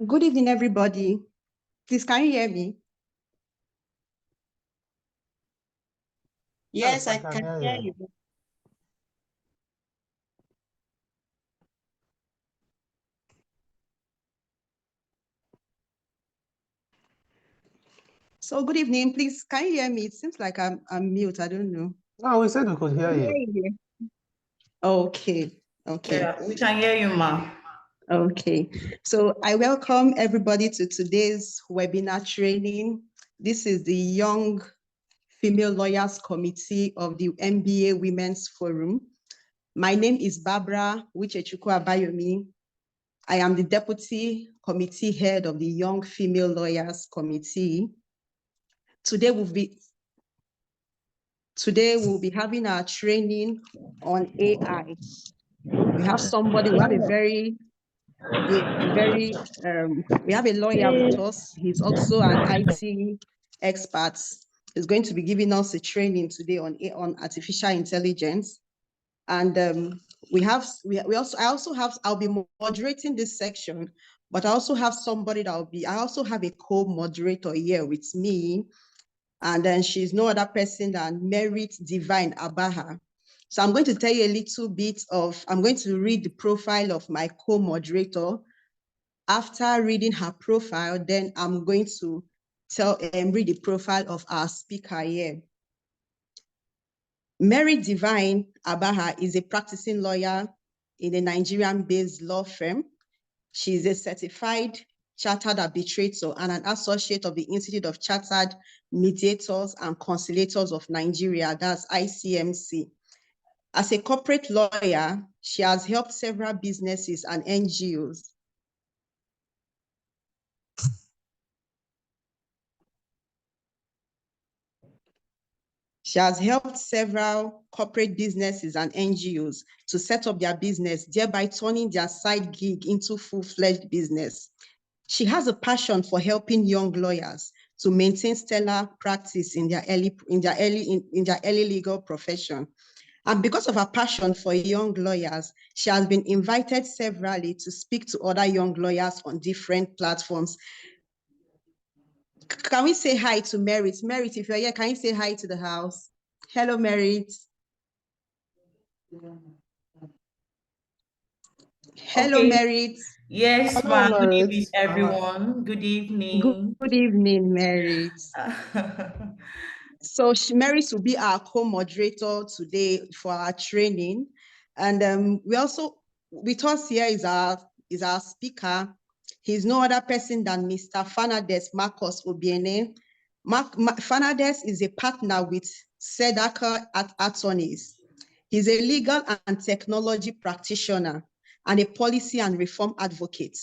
Good evening, everybody. Please, can you hear me? Yes, I can hear you. So good evening. Please, can you hear me? It seems like I'm mute. I don't know. No, we said we could hear you. Okay. Yeah, we can hear you, ma. Okay. So I welcome everybody to today's webinar training. This is the Young Female Lawyers Committee of the MBA Women's Forum. My name is Barbara Uchechuku Abayomi. I am the Deputy Committee Head of the Young Female Lawyers Committee. Today we'll be having our training on AI. We have somebody, we have a lawyer with us. He's also an IT expert. He's going to be giving us a training today on artificial intelligence. And I'll be moderating this section, but I also have somebody I also have a co-moderator here with me. And then she's no other person than Merit Divine Abaha. So I'm going to tell you a little bit I'm going to read the profile of my co-moderator. After reading her profile, then I'm going to read the profile of our speaker here. Merit Divine Abaha is a practicing lawyer in a Nigerian-based law firm. She is a certified chartered arbitrator and an associate of the Institute of Chartered Mediators and Conciliators of Nigeria, that's ICMC. As a corporate lawyer, she has helped several businesses and NGOs She has helped several corporate businesses and NGOs to set up their business, thereby turning their side gig into full-fledged business. She has a passion for helping young lawyers to maintain stellar practice in their early legal profession. And because of her passion for young lawyers, she has been invited severally to speak to other young lawyers on different platforms. Can we say hi to Merit? Merit, if you're here, can you say hi to the house? Hello, Merit. Hello, Okay. Merit. Yes, ma'am. Good evening, everyone. Good evening. Good evening, Merit. So Merit will be our co-moderator today for our training. And we also, with us here is our speaker. He's no other person than Mr. Fernandez Marcos Obiene. Fernandez is a partner with Sedaka Attorneys. He's a legal and technology practitioner and a policy and reform advocate.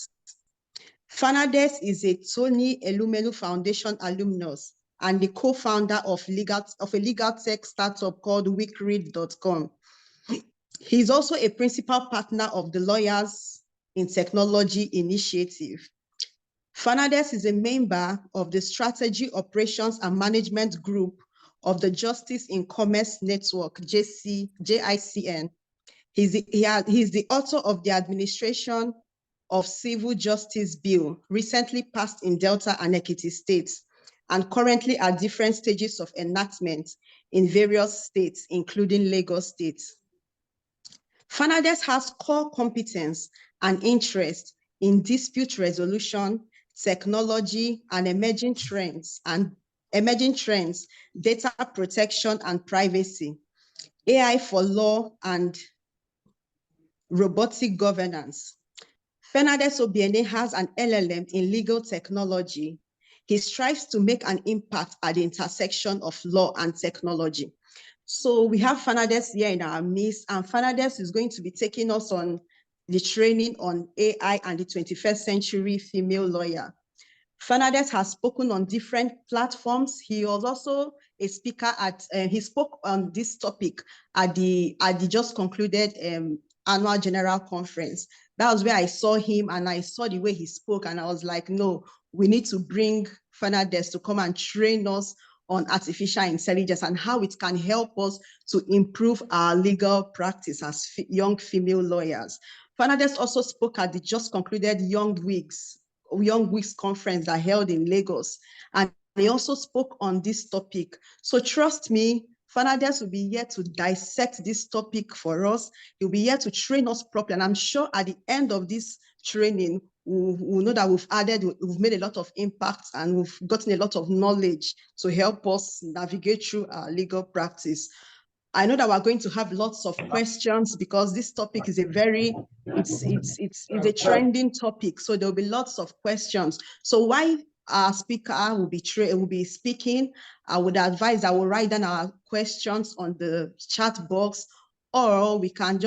Fernandez is a Tony Elumelu Foundation alumnus and the co-founder of a legal tech startup called weekread.com. He's also a principal partner of the Lawyers in Technology Initiative. Fernandez is a member of the Strategy, Operations and Management Group of the Justice in Commerce Network, JICN. He's the author of the Administration of Civil Justice Bill, recently passed in Delta and Ekiti states, and currently at different stages of enactment in various states, including Lagos State. Fernandez has core competence and interest in dispute resolution, technology, and emerging trends, data protection and privacy, AI for law, and robotic governance. Fernandez Obiene has an LLM in legal technology. He strives to make an impact at the intersection of law and technology. So we have Fernandez here in our midst, and Fernandez is going to be taking us on the training on AI and the 21st century female lawyer. Fernandez has spoken on different platforms. He was also a speaker he spoke on this topic at the just concluded annual general conference. That was where I saw him and I saw the way he spoke, and I was like, no, we need to bring Fernandez to come and train us on artificial intelligence and how it can help us to improve our legal practice as young female lawyers. Fernandez also spoke at the just concluded Young Wigs Young Weeks conference that held in Lagos. And he also spoke on this topic. So trust me, Fanades will be here to dissect this topic for us. He'll be here to train us properly. And I'm sure at the end of this training, we'll know that we've made a lot of impact and we've gotten a lot of knowledge to help us navigate through our legal practice. I know that we're going to have lots of questions because this topic is it's a trending topic. So there'll be lots of questions. So while our speaker will be speaking, I would advise I will write down our questions on the chat box, or you can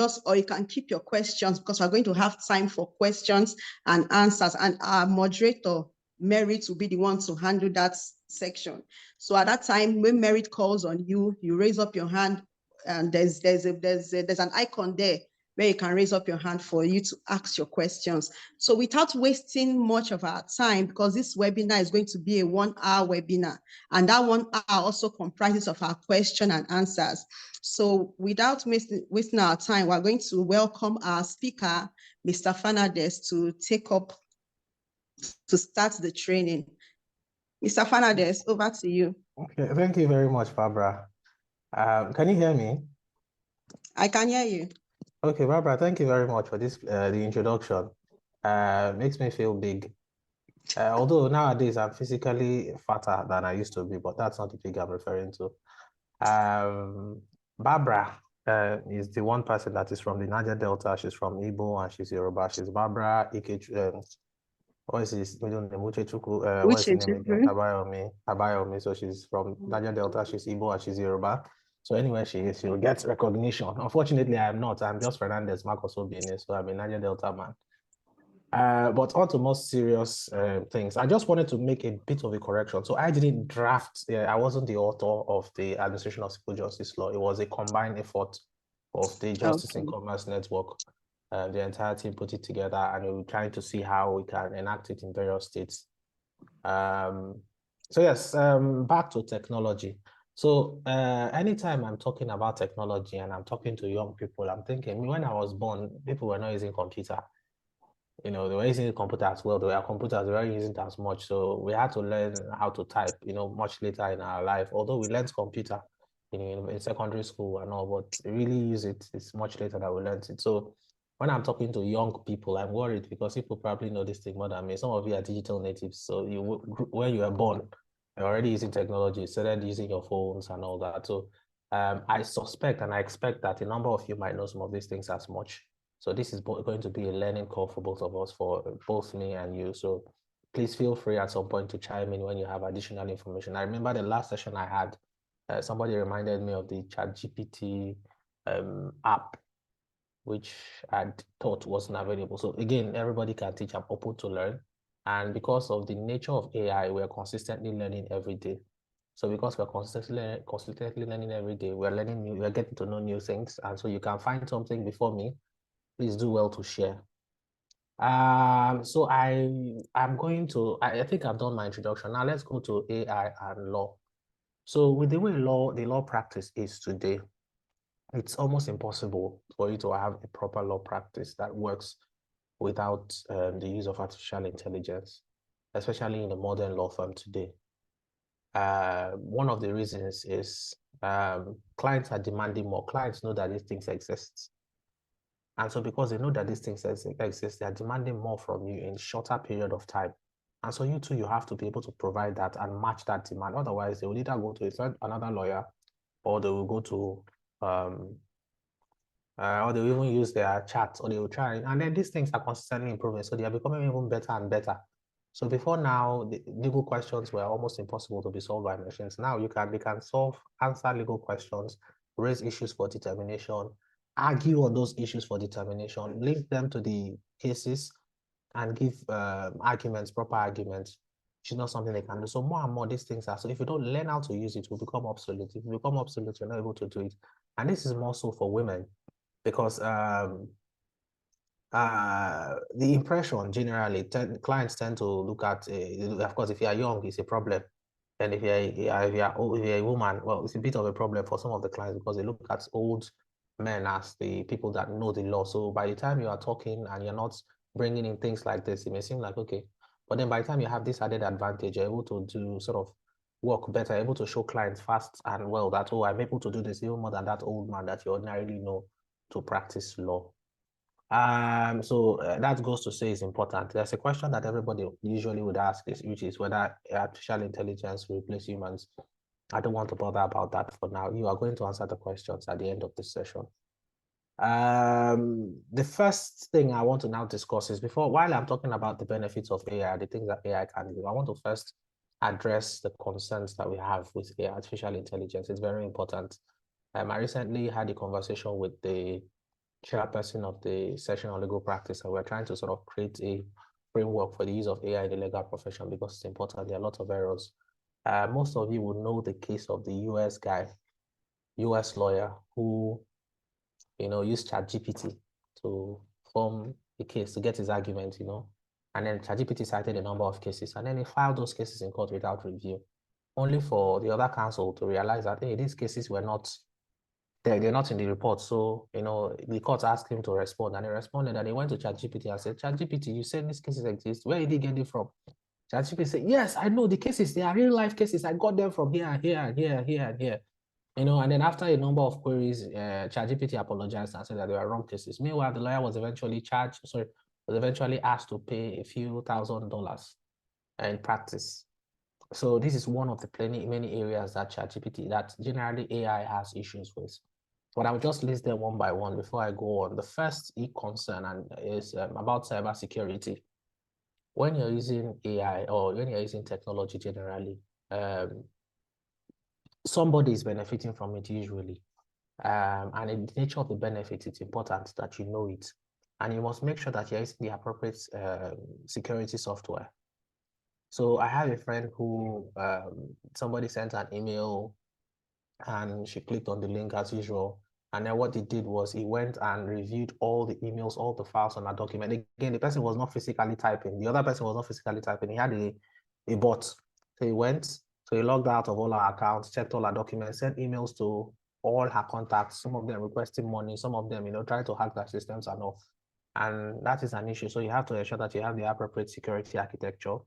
keep your questions because we're going to have time for questions and answers, and our moderator Merit will be the one to handle that section. So at that time, when Merit calls on you, you raise up your hand, and there's an icon there where you can raise up your hand for you to ask your questions. So without wasting much of our time, because this webinar is going to be a 1-hour webinar, and that 1 hour also comprises of our question and answers. So without wasting our time, we're going to welcome our speaker, Mr. Fanades, to start the training. Mr. Fanades, over to you. Okay, thank you very much, Barbara. Can you hear me? I can hear you. Okay, Barbara, thank you very much for this, the introduction. Makes me feel big. Although nowadays I'm physically fatter than I used to be, but that's not the big I'm referring to. Barbara is the one person that is from the Niger Delta. She's from Igbo and she's Yoruba. She's Barbara Ikechu. What is his middle name? Uchechukwu. What's his name again? Abayomi. So she's from Niger Delta. She's Igbo and she's Yoruba. So anywhere she is, she'll get recognition. Unfortunately, I am not. I'm just Fernandez Marcos Obine, so I'm a Niger Delta man. But on to more serious things. I just wanted to make a bit of a correction. So I didn't draft, I wasn't the author of the Administration of Civil Justice Law. It was a combined effort of the Justice in Commerce Network. The entire team put it together, and we were trying to see how we can enact it in various states. So yes, back to technology. So anytime I'm talking about technology and I'm talking to young people, I'm thinking, when I was born, people were not using computer. You know, they were using the computer as well. They were computers, they weren't using it as much. So we had to learn how to type, you know, much later in our life. Although we learned computer in secondary school and all, but really use it, it's much later that we learned it. So when I'm talking to young people, I'm worried because people probably know this thing more than me. Some of you are digital natives. So when you were born, you're already using technology, started using your phones and all that. So I suspect and I expect that a number of you might know some of these things as much. So this is going to be a learning curve for both of us, for both me and you. So please feel free at some point to chime in when you have additional information. I remember the last session I had, somebody reminded me of the ChatGPT app, which I thought wasn't available. So again, everybody can teach. I'm open to learn. And because of the nature of AI, we're consistently learning every day. So because we're consistently learning every day, we're getting to know new things. And so you can find something before me. Please do well to share. So I'm going to, I think I've done my introduction. Now let's go to AI and law. So with the way the law practice is today, it's almost impossible for you to have a proper law practice that works without the use of artificial intelligence, especially in the modern law firm today. One of the reasons is clients are demanding more. Clients know that these things exist. And so because they know that these things exist, they are demanding more from you in shorter period of time. And so you too, you have to be able to provide that and match that demand. Otherwise, they will either go to another lawyer, or they will go to, or they will even use their chat, or they will try. And then these things are consistently improving. So they are becoming even better and better. So before now, the legal questions were almost impossible to be solved by machines. Now they can answer legal questions, raise issues for determination, argue on those issues for determination, link them to the cases, and give proper arguments, which is not something they can do. So more and more these things are. So if you don't learn how to use it, it will become obsolete. If you become obsolete, you're not able to do it. And this is more so for women, because the impression generally, clients tend to look at, of course, if you are young, it's a problem. And if you're a woman, well, it's a bit of a problem for some of the clients because they look at old men as the people that know the law. So by the time you are talking and you're not bringing in things like this, it may seem like, okay, But then by the time you have this added advantage, you're able to do sort of work better, able to show clients fast and well that, oh, I'm able to do this even more than that old man that you ordinarily know to practice law. So that goes to say is important. There's a question that everybody usually would ask, which is whether artificial intelligence will replace humans. I don't want to bother about that for now. You are going to answer the questions at the end of this session. The first thing I want to now discuss is while I'm talking about the benefits of AI, the things that AI can do, I want to first address the concerns that we have with AI, artificial intelligence. It's very important. I recently had a conversation with the chairperson of the session on legal practice, and we're trying to sort of create a framework for the use of AI in the legal profession because it's important. There are lots of errors. Most of you will know the case of the US guy, US lawyer who, used ChatGPT to form a case to get his argument, and then ChatGPT cited a number of cases, and then he filed those cases in court without review, only for the other counsel to realize that, hey, these cases were not, they're not in the report. So, the court asked him to respond, and he responded, and he went to ChatGPT and said, ChatGPT, you said these cases exist. Where did he get it from? ChatGPT said, yes, I know the cases. They are real life cases. I got them from here and here and here and here and here. And then after a number of queries, ChatGPT apologized and said that they were wrong cases. Meanwhile, the lawyer was eventually asked to pay a few $1,000s in practice. So this is one of the many areas that that generally AI has issues with. But I will just list them one by one before I go on. The first concern is about cybersecurity. When you're using AI or when you're using technology generally, somebody is benefiting from it usually. And in the nature of the benefit, it's important that you know it. And you must make sure that you're using the appropriate security software. So I have a friend who somebody sent an email and she clicked on the link as usual. And then what he did was he went and reviewed all the emails, all the files on that document. Again, the person was not physically typing. The other person was not physically typing. He had a bot. So he went, so he logged out of all our accounts, checked all our documents, sent emails to all her contacts, some of them requesting money, some of them, trying to hack their systems and all. And that is an issue. So you have to ensure that you have the appropriate security architecture.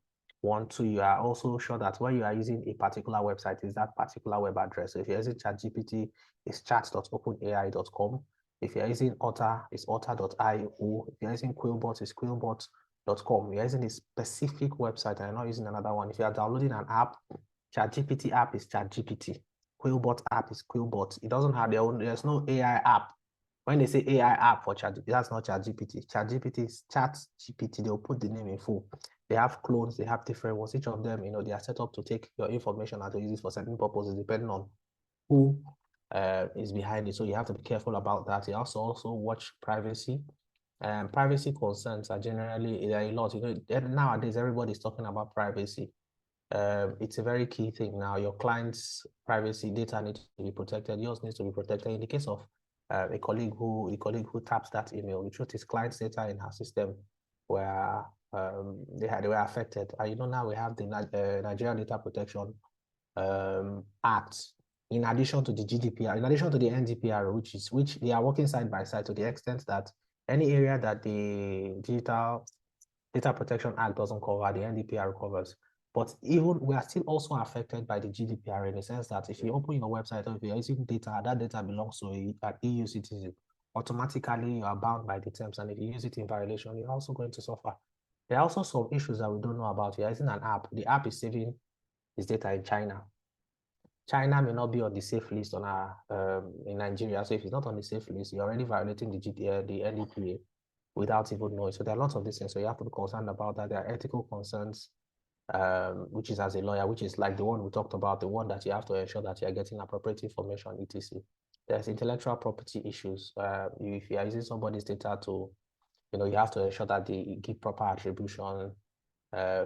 1, 2, you are also sure that when you are using a particular website, is that particular web address. So if you're using ChatGPT, it's chat.openai.com. If you're using Otter, it's otter.io. If you're using Quillbot, it's quillbot.com. You're using a specific website and you're not using another one. If you are downloading an app, ChatGPT app is ChatGPT. Quillbot app is Quillbot. It doesn't have there's no AI app. When they say AI app for ChatGPT, that's not ChatGPT. ChatGPT is ChatGPT. They'll put the name in full. They have clones, they have different ones. Each of them, they are set up to take your information and to use it for certain purposes, depending on who is behind it. So you have to be careful about that. You also watch privacy. Privacy concerns are generally, there are a lot. Nowadays, everybody's talking about privacy. It's a very key thing now. Your client's privacy data needs to be protected. Yours needs to be protected. In the case of a colleague who taps that email, the truth is client's data in her system where they were affected. And now we have the Nigerian Data Protection Act, in addition to the GDPR, in addition to the NDPR, which they are working side by side to the extent that any area that the Digital Data Protection Act doesn't cover, the NDPR covers. But even we are still also affected by the GDPR in the sense that if you open your website or if you're using data, that data belongs to an EU citizen. Automatically, you are bound by the terms, and if you use it in violation, you're also going to suffer. There are also some issues that we don't know about. You're using an app. The app is saving its data in China. China may not be on the safe list in Nigeria. So if it's not on the safe list, you're already violating the NDPA without even knowing. So there are lots of these things. So you have to be concerned about that. There are ethical concerns, which is as a lawyer, which is like the one we talked about, the one that you have to ensure that you're getting appropriate information, etc. There's intellectual property issues. If you are using somebody's data to, you have to ensure that they give proper attribution.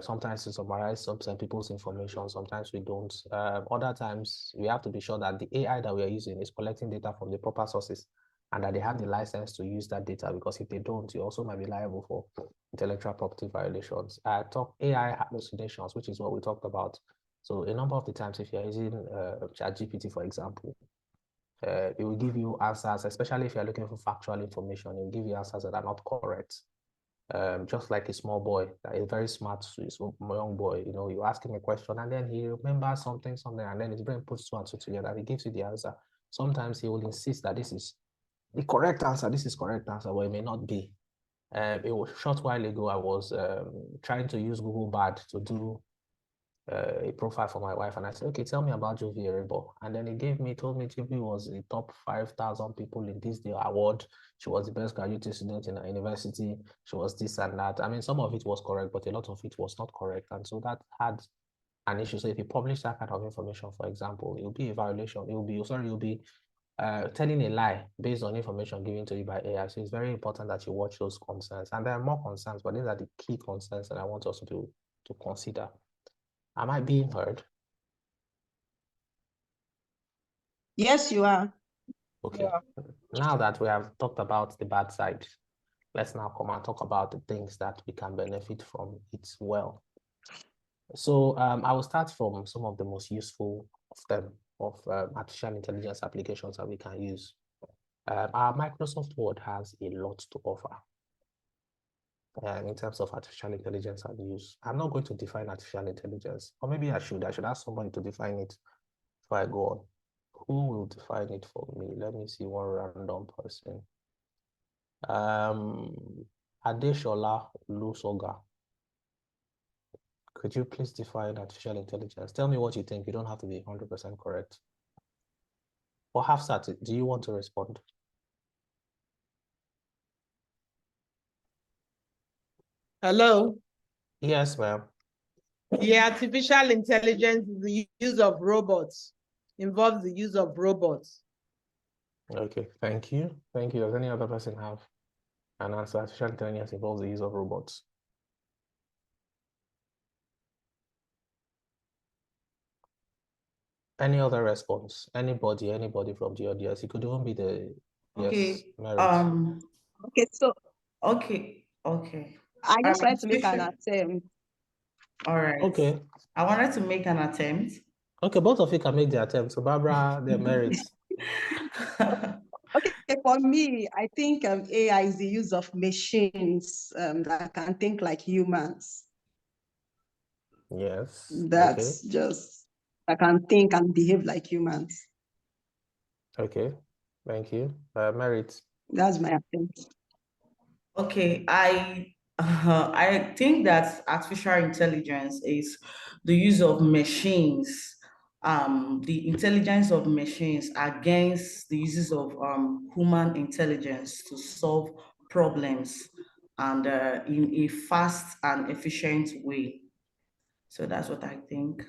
Sometimes to summarize some people's information, sometimes we don't. Other times, we have to be sure that the AI that we are using is collecting data from the proper sources and that they have the license to use that data, because if they don't, you also might be liable for intellectual property violations. AI hallucinations, which is what we talked about. So a number of the times, if you're using ChatGPT, for example, it will give you answers, especially if you're looking for factual information, it will give you answers that are not correct. just like a small boy, a very smart young boy. You know, you ask him a question and then he remembers something, and then his brain puts two and two together and he gives you the answer. Sometimes he will insist that this is the correct answer, this is correct answer, but it may not be. It was a short while ago, I was trying to use Google Bard to do a profile for my wife, and I said, okay, tell me about Jovi Erebo. And then told me Jovi was the top 5,000 people in this day award. She was the best graduate student in a university. She was this and that. I mean, some of it was correct, but a lot of it was not correct. And so that had an issue. So if you publish that kind of information, for example, it will be a violation. You'll be telling a lie based on information given to you by AI. So it's very important that you watch those concerns. And there are more concerns, but these are the key concerns that I want us to consider. Am I being heard? Yes, you are. Okay. Yeah. Now that we have talked about the bad side, let's now come and talk about the things that we can benefit from it well. So I will start from some of the most useful of them, of artificial intelligence applications that we can use. Our Microsoft Word has a lot to offer in terms of artificial intelligence and use. I'm not going to define artificial intelligence, or maybe I should ask somebody to define it before I go on. Who will define it for me? Let me see one random person. Adeshola Lusoga. Could you please define artificial intelligence? Tell me what you think. You don't have to be 100% correct. Or Hafsat, do you want to respond? Hello? Yes, ma'am. Yeah, artificial intelligence is the use of robots, involves the use of robots. Okay, thank you. Thank you. Does any other person have an answer? Artificial intelligence involves the use of robots. Any other response? Anybody from the audience? It could even be the Okay. Yes, Okay, so Okay. I just wanted to make an attempt. All right. Okay. I wanted to make an attempt. Okay, both of you can make the attempt. So Barbara, the merits. Okay, for me, I think AI is the use of machines that can think like humans. Yes. That's okay. just, I can think and behave like humans. Okay, thank you. Merit. That's my attempt. Okay, I think that artificial intelligence is the use of machines, the intelligence of machines against the uses of human intelligence to solve problems and in a fast and efficient way. So that's what I think.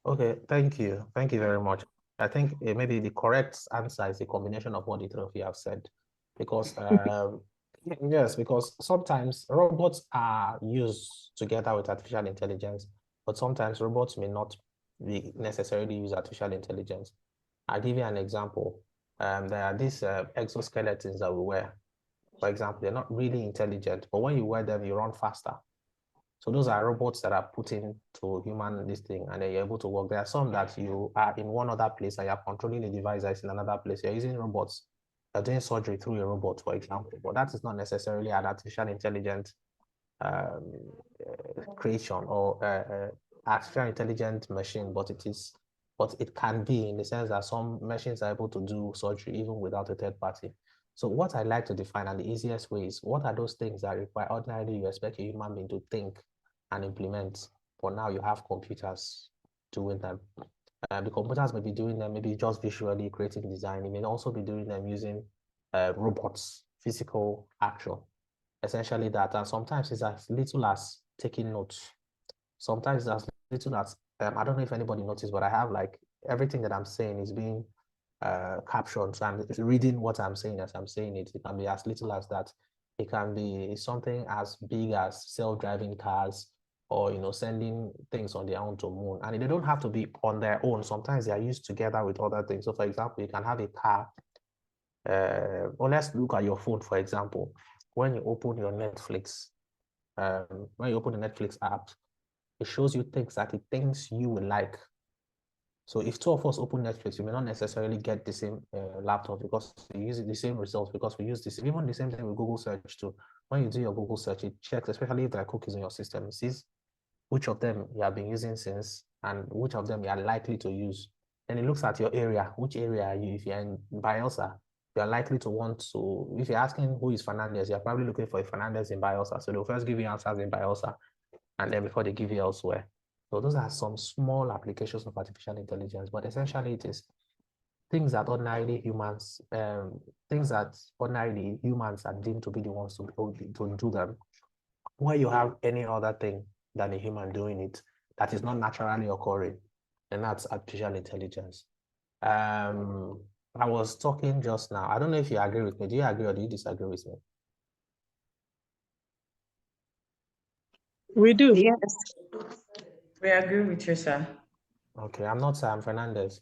Okay, thank you. Thank you very much. I think maybe the correct answer is a combination of what the three of you have said. Because, yes, because sometimes robots are used together with artificial intelligence, but sometimes robots may not be necessarily use artificial intelligence. I'll give you an example. There are these exoskeletons that we wear. For example, they're not really intelligent, but when you wear them, you run faster. So those are robots that are put into human this thing, and then you're able to work. There are some that you are in one other place and you're controlling a device that's in another place. You're using robots. You're doing surgery through a robot, for example. But that is not necessarily an artificial intelligent creation or artificial intelligent machine, but it can be, in the sense that some machines are able to do surgery even without a third party. So what I like to define, and the easiest way, is what are those things that require ordinarily you expect a human being to think and implement, but now you have computers doing them. The computers may be doing them maybe just visually creating design. It may also be doing them using robots, physical action, essentially that. And sometimes it's as little as taking notes. Sometimes it's as little as, I don't know if anybody noticed, but I have like everything that I'm saying is being captioned. So I'm reading what I'm saying as I'm saying it. It can be as little as that. It can be something as big as self-driving cars, or sending things on their own to moon. And they don't have to be on their own. Sometimes they are used together with other things. So for example, you can have a car, or let's look at your phone, for example. When you open your Netflix, when you open the Netflix app, it shows you things that it thinks you will like. So if two of us open Netflix, we may not necessarily get the same laptop because we use the same results, because we use this, even the same thing with Google search too. when you do your Google search, it checks, especially if there are cookies in your system, it sees which of them you have been using since and which of them you are likely to use. Then it looks at your area, which area are you? If you're in Bayelsa, you're likely to want to, if you're asking who is Fernandez, you're probably looking for a Fernandez in Bayelsa. So they'll first give you answers in Bayelsa and then before they give you elsewhere. So those are some small applications of artificial intelligence, but essentially it is things that ordinarily humans, are deemed to be the ones to do them. Where you have any other thing than a human doing it that is not naturally occurring, and that's artificial intelligence. I was talking just now. I don't know if you agree with me. Do you agree or do you disagree with me? We do. Yes. We agree with you, sir. Okay, I'm not Sam Fernandez.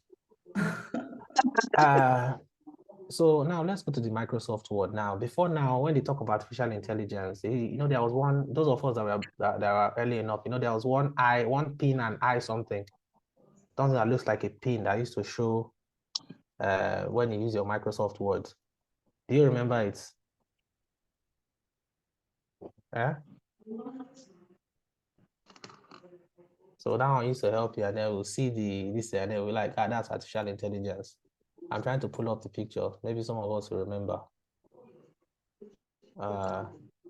So now let's go to the Microsoft Word. Now, before now, when they talk about artificial intelligence, there was one, those of us that were early enough, there was one pin and I something. Something that looks like a pin that used to show when you use your Microsoft Word. Do you remember it? Yeah. So that one used to help you, and then we'll see this, and then we're like, that's artificial intelligence. I'm trying to pull up the picture. Maybe some of us will remember.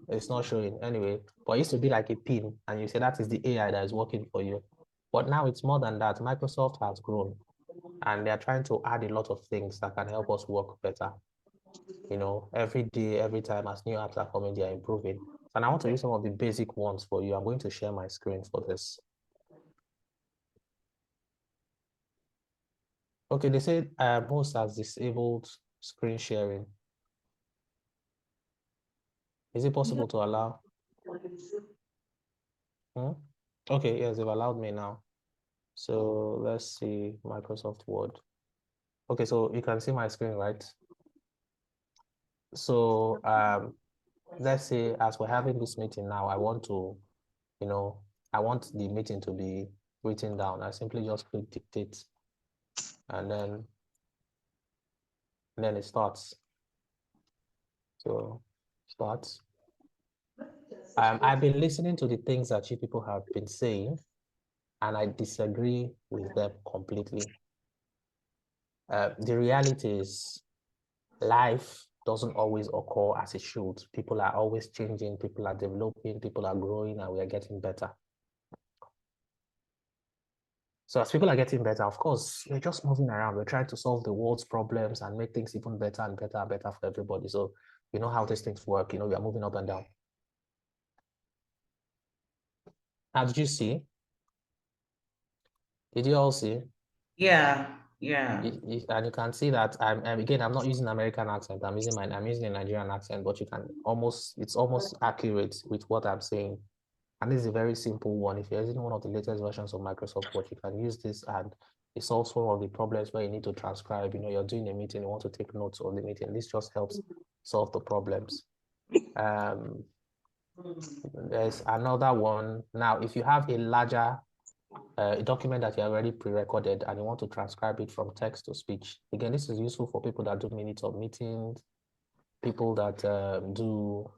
It's not showing anyway, but it used to be like a pin, and you say that is the AI that is working for you. But now it's more than that. Microsoft has grown, and they're trying to add a lot of things that can help us work better. Every day, every time as new apps are coming, they are improving. And I want to use some of the basic ones for you. I'm going to share my screen for this. Okay, they said host has disabled screen sharing. Is it possible to allow? Okay, yes, they've allowed me now. So let's see Microsoft Word. Okay, so you can see my screen, right? So let's say as we're having this meeting now, I want to, I want the meeting to be written down. I simply just click dictate, and then it starts. So starts. I've been listening to the things that you people have been saying, and I disagree with them completely. The reality is life doesn't always occur as it should. People are always changing, people are developing, people are growing, and we are getting better. So as people are getting better, of course, we're just moving around. We're trying to solve the world's problems and make things even better and better and better for everybody. So you know how these things work. We are moving up and down. Now, did you see? Did you all see? Yeah. And you can see that I'm not using American accent. I'm using a Nigerian accent, but it's almost accurate with what I'm saying. And this is a very simple one. If you're using one of the latest versions of Microsoft Word, you can use this, and it solves one of the problems where you need to transcribe. You're doing a meeting, you want to take notes of the meeting. This just helps solve the problems. There's another one. Now, if you have a larger document that you already pre-recorded and you want to transcribe it from text to speech, again, this is useful for people that do minutes of meetings, people that do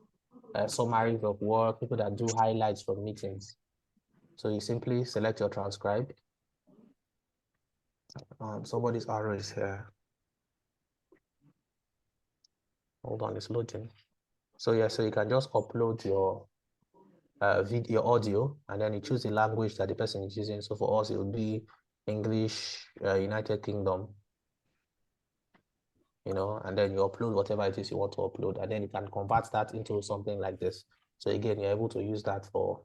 summaries of work, people that do highlights from meetings. So you simply select your transcribe. Somebody's arrow is here. Hold on, it's loading. So yeah, so you can just upload your video audio, and then you choose the language that the person is using. So for us, it would be English, United Kingdom, and then you upload whatever it is you want to upload, and then you can convert that into something like this. So again, you're able to use that for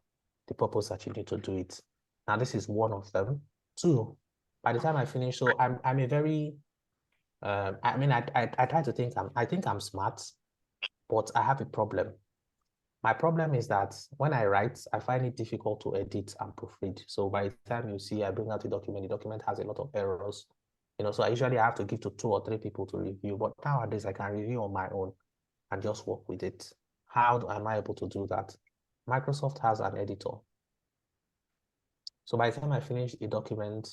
the purpose that you need to do it. Now, this is one of them. Two, by the time I finish, so I'm a very, I try to think, I think I'm smart, but I have a problem. My problem is that when I write, I find it difficult to edit and proofread. So by the time you see I bring out the document has a lot of errors. So I usually have to give to 2 or 3 people to review, but nowadays I can review on my own and just work with it. How am I able to do that? Microsoft has an editor. So by the time I finish a document,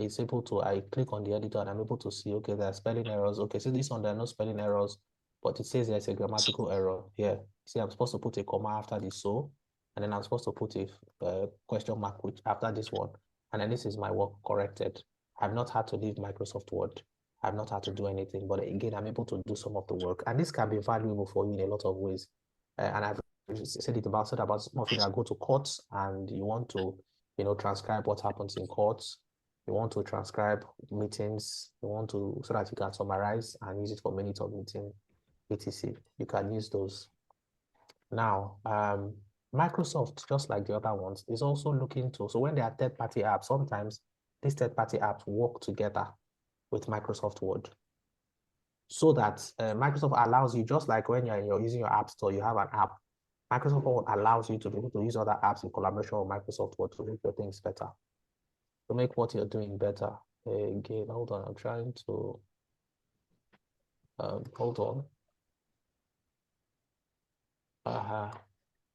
I click on the editor and I'm able to see, okay, there are spelling errors. Okay, so this one, there are no spelling errors. but it says there's a grammatical error here. See, I'm supposed to put a comma after the so, and then I'm supposed to put a question mark which after this one, and then this is my work corrected. I've not had to leave Microsoft Word. I've not had to do anything, but again, I'm able to do some of the work, and this can be valuable for you in a lot of ways. And I've said about some of you that go to courts and you want to, transcribe what happens in courts. You want to transcribe meetings. You want to, so that you can summarize and use it for minutes of meeting, etc. You can use those. Now, Microsoft, just like the other ones, is also looking to, so when there are third-party apps, sometimes these third-party apps work together with Microsoft Word, so that Microsoft allows you, just like when you're using your app store, you have an app, Microsoft Word allows you to be able to use other apps in collaboration with Microsoft Word to make your things better, to make what you're doing better. Again, hold on, I'm trying to, hold on.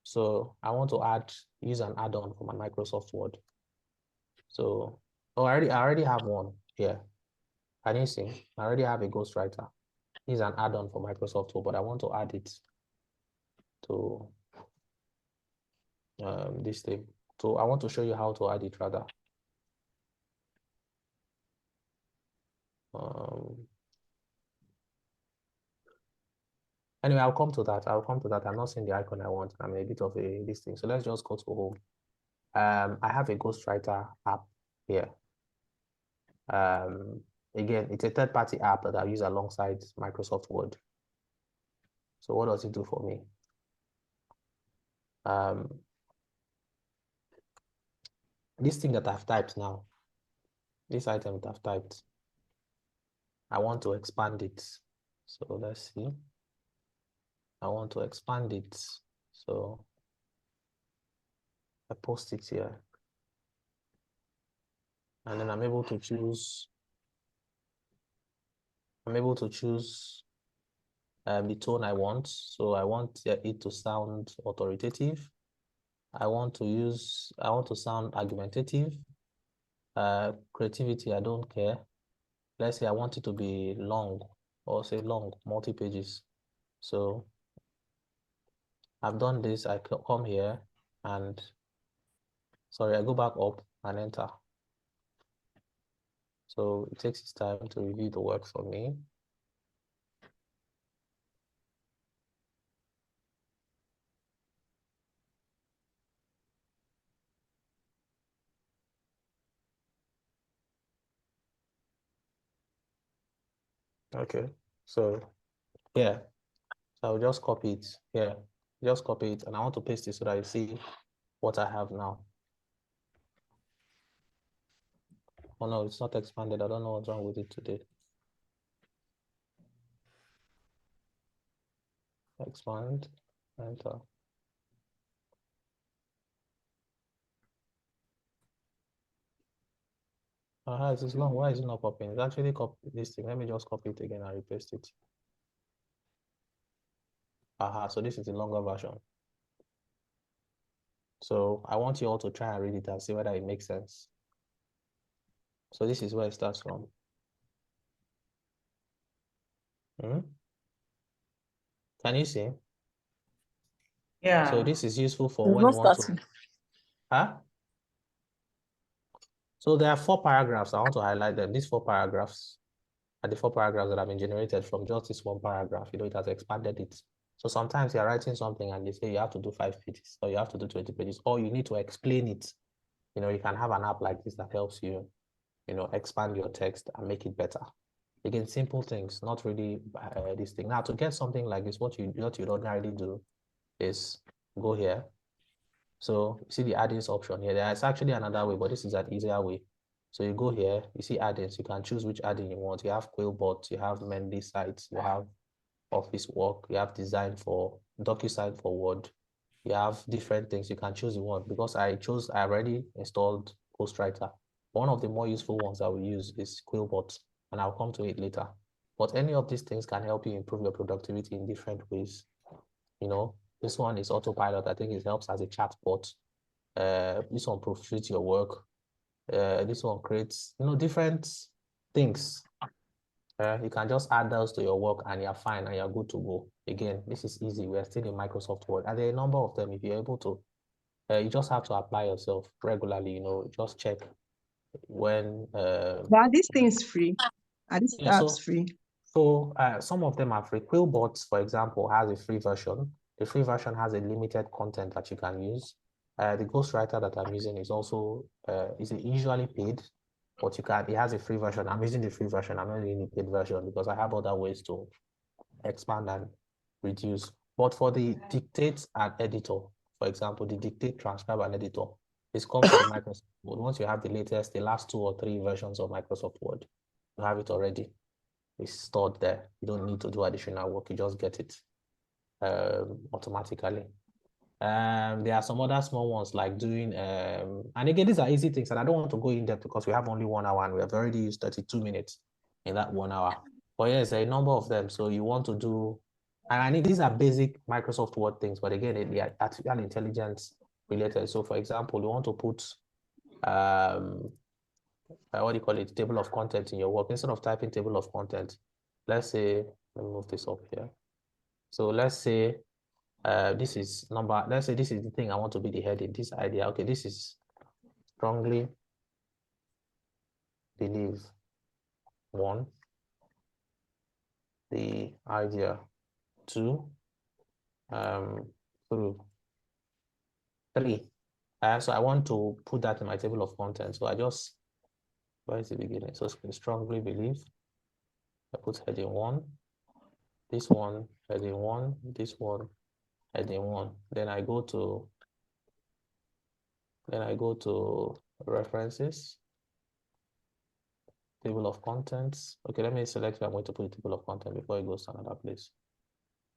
So I want to use an add-on for my Microsoft Word. So, I already have one here. Can you see? I already have a ghostwriter. This is an add-on for Microsoft Word, but I want to add it to this thing. So I want to show you how to add it rather. Anyway, I'll come to that. I'm not seeing the icon I want. I'm a bit of this thing. So let's just go to home. I have a ghostwriter app here. Again, it's a third-party app that I use alongside Microsoft Word. So what does it do for me? This thing that I've typed now, this item that I've typed, I want to expand it. So let's see. I want to expand it. So I post it here. And then I'm able to choose the tone I want. So I want it to sound authoritative. I want to sound argumentative. Creativity, I don't care. Let's say I want it to be long, or say long, multi-pages. So I've done this. I come here and, sorry, I go back up and enter. So it takes its time to review the work for me. Okay, so yeah, so I'll just copy it here. Just copy it, and I want to paste it so that you see what I have now. Oh no, it's not expanded. I don't know what's wrong with it today. Expand, enter. It is long. Why is it not popping? It's actually copy this thing. Let me just copy it again and repaste it. So this is the longer version. So I want you all to try and read it and see whether it makes sense. So this is where it starts from. Can you see? Yeah. So this is useful for when you want to. So there are 4 paragraphs. I want to highlight them. These 4 paragraphs are the 4 paragraphs that have been generated from just this one paragraph. It has expanded it. So sometimes you're writing something and they say you have to do 5 pages, or you have to do 20 pages, or you need to explain it. You can have an app like this that helps you, expand your text and make it better. Again, simple things, not really this thing. Now, to get something like this, what you'd ordinarily do is go here. So you see the add-ins option here. There is actually another way, but this is an easier way. So you go here, you see add-ins. You can choose which add-in you want. You have Quillbot, you have Mendy Sites, you have Office Work, you have Design for DocuSign for Word. You have different things. You can choose the one. Because I already installed Ghostwriter. One of the more useful ones that we use is Quillbot, and I'll come to it later. But any of these things can help you improve your productivity in different ways. This one is Autopilot. I think it helps as a chatbot. This one proofreads your work. This one creates, different things. You can just add those to your work and you're fine and you're good to go. Again, this is easy. We're still in Microsoft Word. And there are a number of them. If you're able to, you just have to apply yourself regularly, just check when. Are these things free? Are these apps free? So some of them are free. Quillbots, for example, has a free version. The free version has a limited content that you can use. The Ghostwriter that I'm using is also is usually paid, but it has a free version. I'm using the free version. I'm not using the paid version because I have other ways to expand and reduce. But for the dictate and editor, for example, the dictate, transcribe, and editor, it's comes with Microsoft Word. Once you have the last 2 or 3 versions of Microsoft Word, you have it already. It's stored there. You don't need to do additional work. You just get it automatically. There are some other small ones like doing, and again, these are easy things, and I don't want to go in depth because we have only 1 hour and we have already used 32 minutes in that 1 hour. But yes, there are a number of them. So you want to do, and these are basic Microsoft Word things, but again, they are artificial intelligence related. So for example, you want to put, what do you call it, table of content in your work. Instead of typing table of content, let's say, let me move this up here. So let's say this is number, let's say this is the thing I want to be the heading, this idea. Okay, this is strongly believe 1, the idea 2, through 3. So I want to put that in my table of content. So I just, where is the beginning? So strongly believe. I put heading 1, this one, heading 1, this one, heading 1. Then I go to references, table of contents. Okay, let me select where I'm going to put the table of content before it goes to another place.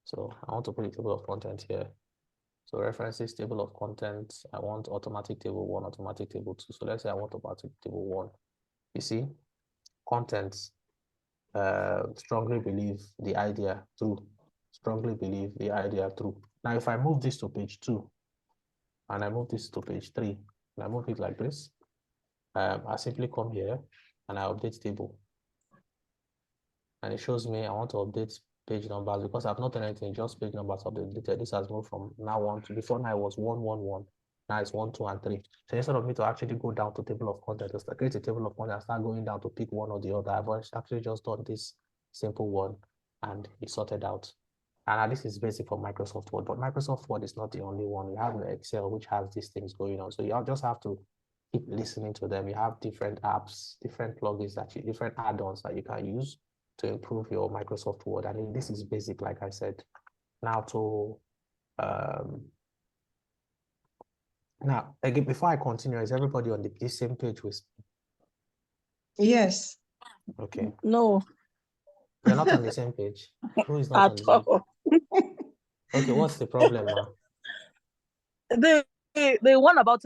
So I want to put the table of content here. So references, table of contents. I want automatic table 1, automatic table 2. So let's say I want automatic table 1. You see, contents. Strongly believe the idea through. Strongly believe the idea through. Now, if I move this to page 2, and I move this to page 3, and I move it like this, I simply come here and I update table. And it shows me I want to update page numbers because I've not done anything, just page numbers updated. This has moved from now 1 to, before now it was 1, 1, 1. Now it's 1, 2, and 3. So instead of me to actually go down to table of content, just create a table of content and start going down to pick one or the other, I've actually just done this simple one and it's sorted out. And this is basic for Microsoft Word, but Microsoft Word is not the only one. You have Excel, which has these things going on. So you just have to keep listening to them. You have different apps, different plugins different add-ons that you can use to improve your Microsoft Word. I mean, this is basic, like I said. Now now, again, before I continue, is everybody on the same page with me? Yes. Okay. No. You're not on the same page. Who is not on the same page? Okay, what's the problem now? The one about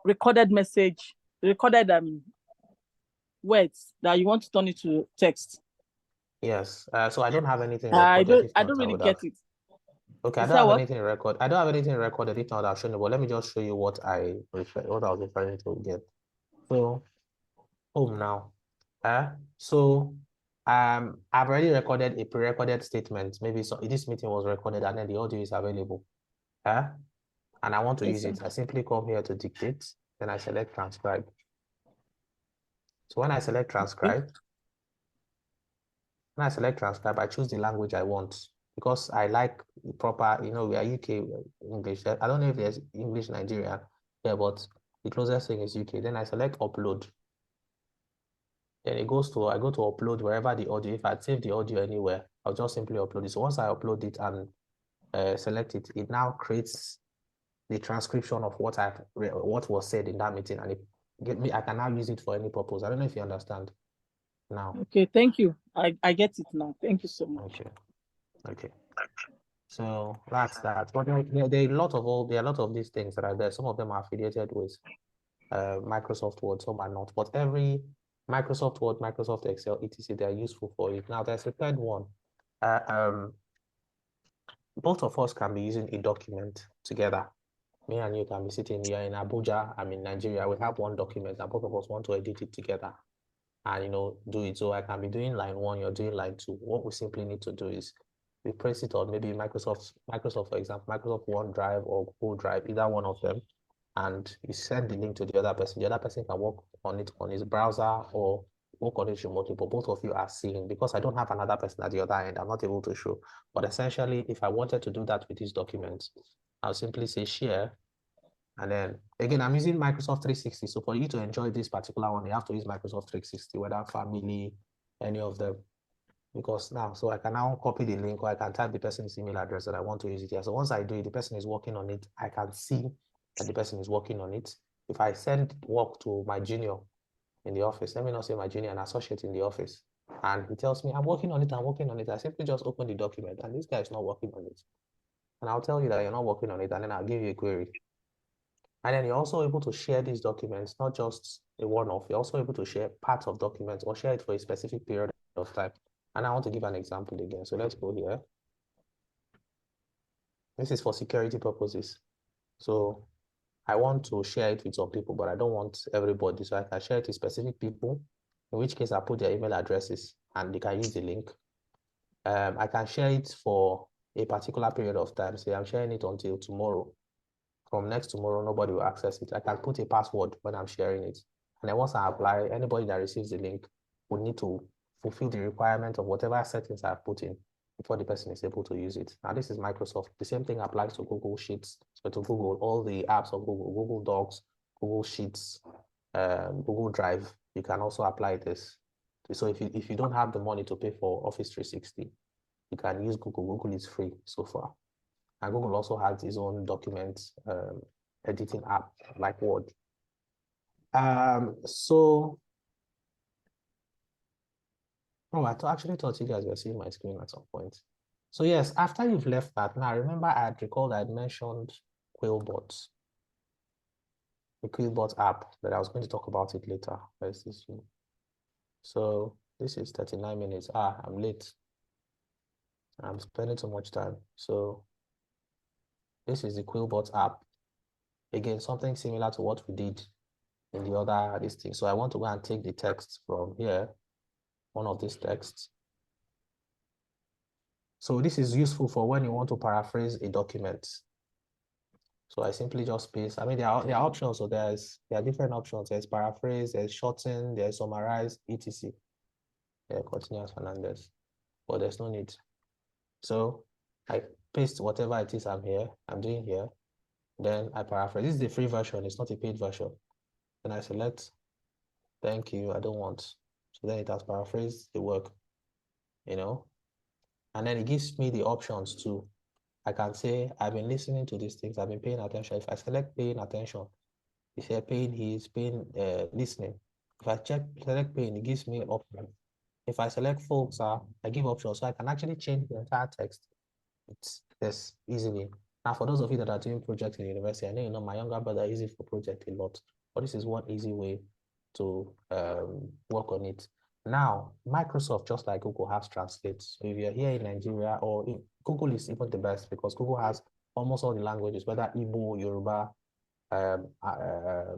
recorded message, recorded words that you want to turn it to text. Yes. So I don't have anything recorded. I don't really get it. Okay, I don't have anything recorded. I don't have anything recorded. If not, I'll show you. But let me just show you what I was referring to again. So, home now. So I've already recorded a pre-recorded statement. Maybe so this meeting was recorded and then the audio is available. And I want to use it. I simply come here to dictate. Then I select transcribe. So when I select transcribe, I choose the language I want. Because I like proper, we are UK English. I don't know if there's English Nigeria here, but the closest thing is UK. Then I select upload. Then I go to upload wherever the audio. If I save the audio anywhere, I'll just simply upload it. So once I upload it and select it, it now creates the transcription of what was said in that meeting, and I can now use it for any purpose. I don't know if you understand now. Okay, thank you. I get it now. Thank you so much. Okay. So that's that. But there are a lot of these things that are there. Some of them are affiliated with Microsoft Word, some are not. But every Microsoft Word, Microsoft Excel, etc., they are useful for it. Now there's a third one. Both of us can be using a document together. Me and you can be sitting here in Abuja. I'm in Nigeria. We have one document and both of us want to edit it together. and do it. So I can be doing line 1, you're doing line 2. What we simply need to do is we press it on maybe Microsoft, for example, Microsoft OneDrive or Google Drive, either one of them, and you send the link to the other person. The other person can work on it on his browser or work on it remotely, but both of you are seeing. Because I don't have another person at the other end, I'm not able to show. But essentially, if I wanted to do that with these documents, I'll simply say share. And then again, I'm using Microsoft 360. So for you to enjoy this particular one, you have to use Microsoft 360, whether family, any of them. Because now, so I can now copy the link, or I can type the person's email address that I want to use it here. So once I do it, the person is working on it. I can see that the person is working on it. If I send work to my junior in the office, let me not say my junior, an associate in the office, and he tells me, I'm working on it, I simply just open the document, and this guy is not working on it. And I'll tell you that you're not working on it, and then I'll give you a query. And then you're also able to share these documents, not just a one-off, you're also able to share parts of documents or share it for a specific period of time. And I want to give an example again. So let's go here. This is for security purposes. So I want to share it with some people, but I don't want everybody. So I can share it with specific people, in which case I put their email addresses and they can use the link. I can share it for a particular period of time. Say I'm sharing it until tomorrow. From next tomorrow, nobody will access it. I can put a password when I'm sharing it. And then once I apply, anybody that receives the link will need to fulfill the requirement of whatever settings I've put in before the person is able to use it. Now, this is Microsoft. The same thing applies to Google Sheets, so to Google, all the apps of Google, Google Docs, Google Sheets, Google Drive. You can also apply this. So if you don't have the money to pay for Office 360, you can use Google. Google is free so far. And Google also has its own document editing app like Word. I actually thought you guys were seeing my screen at some point. So yes, after you've left that, now remember I had recalled I had mentioned Quillbot, the Quillbot app, that I was going to talk about it later. Where's this one? So this is 39 minutes. I'm late. I'm spending too much time. So this is the Quillbot app. Again, something similar to what we did in the other this thing. So I want to go and take the text from here, one of these texts. So this is useful for when you want to paraphrase a document. So I simply just paste. I mean, there are options. So there are different options. There's paraphrase, there's shorten, there's summarize, etc. Continuous Fernandez, but there's no need. So I paste whatever it is I'm doing here. Then I paraphrase. This is the free version. It's not a paid version. Then I select, thank you, I don't want. So then it has paraphrased the work, and then it gives me the options too. I can say, I've been listening to these things, I've been paying attention. If I select paying attention, if you're paying, he's paying listening. If I select paying, it gives me option. If I select folks, I give options, so I can actually change the entire text. It's this easily. Now, for those of you that are doing projects in university, I know my younger brother uses it for project a lot, but this is one easy way to work on it. Now, Microsoft, just like Google, has Translate. So if you're here in Nigeria, or Google is even the best because Google has almost all the languages, whether Igbo, Yoruba,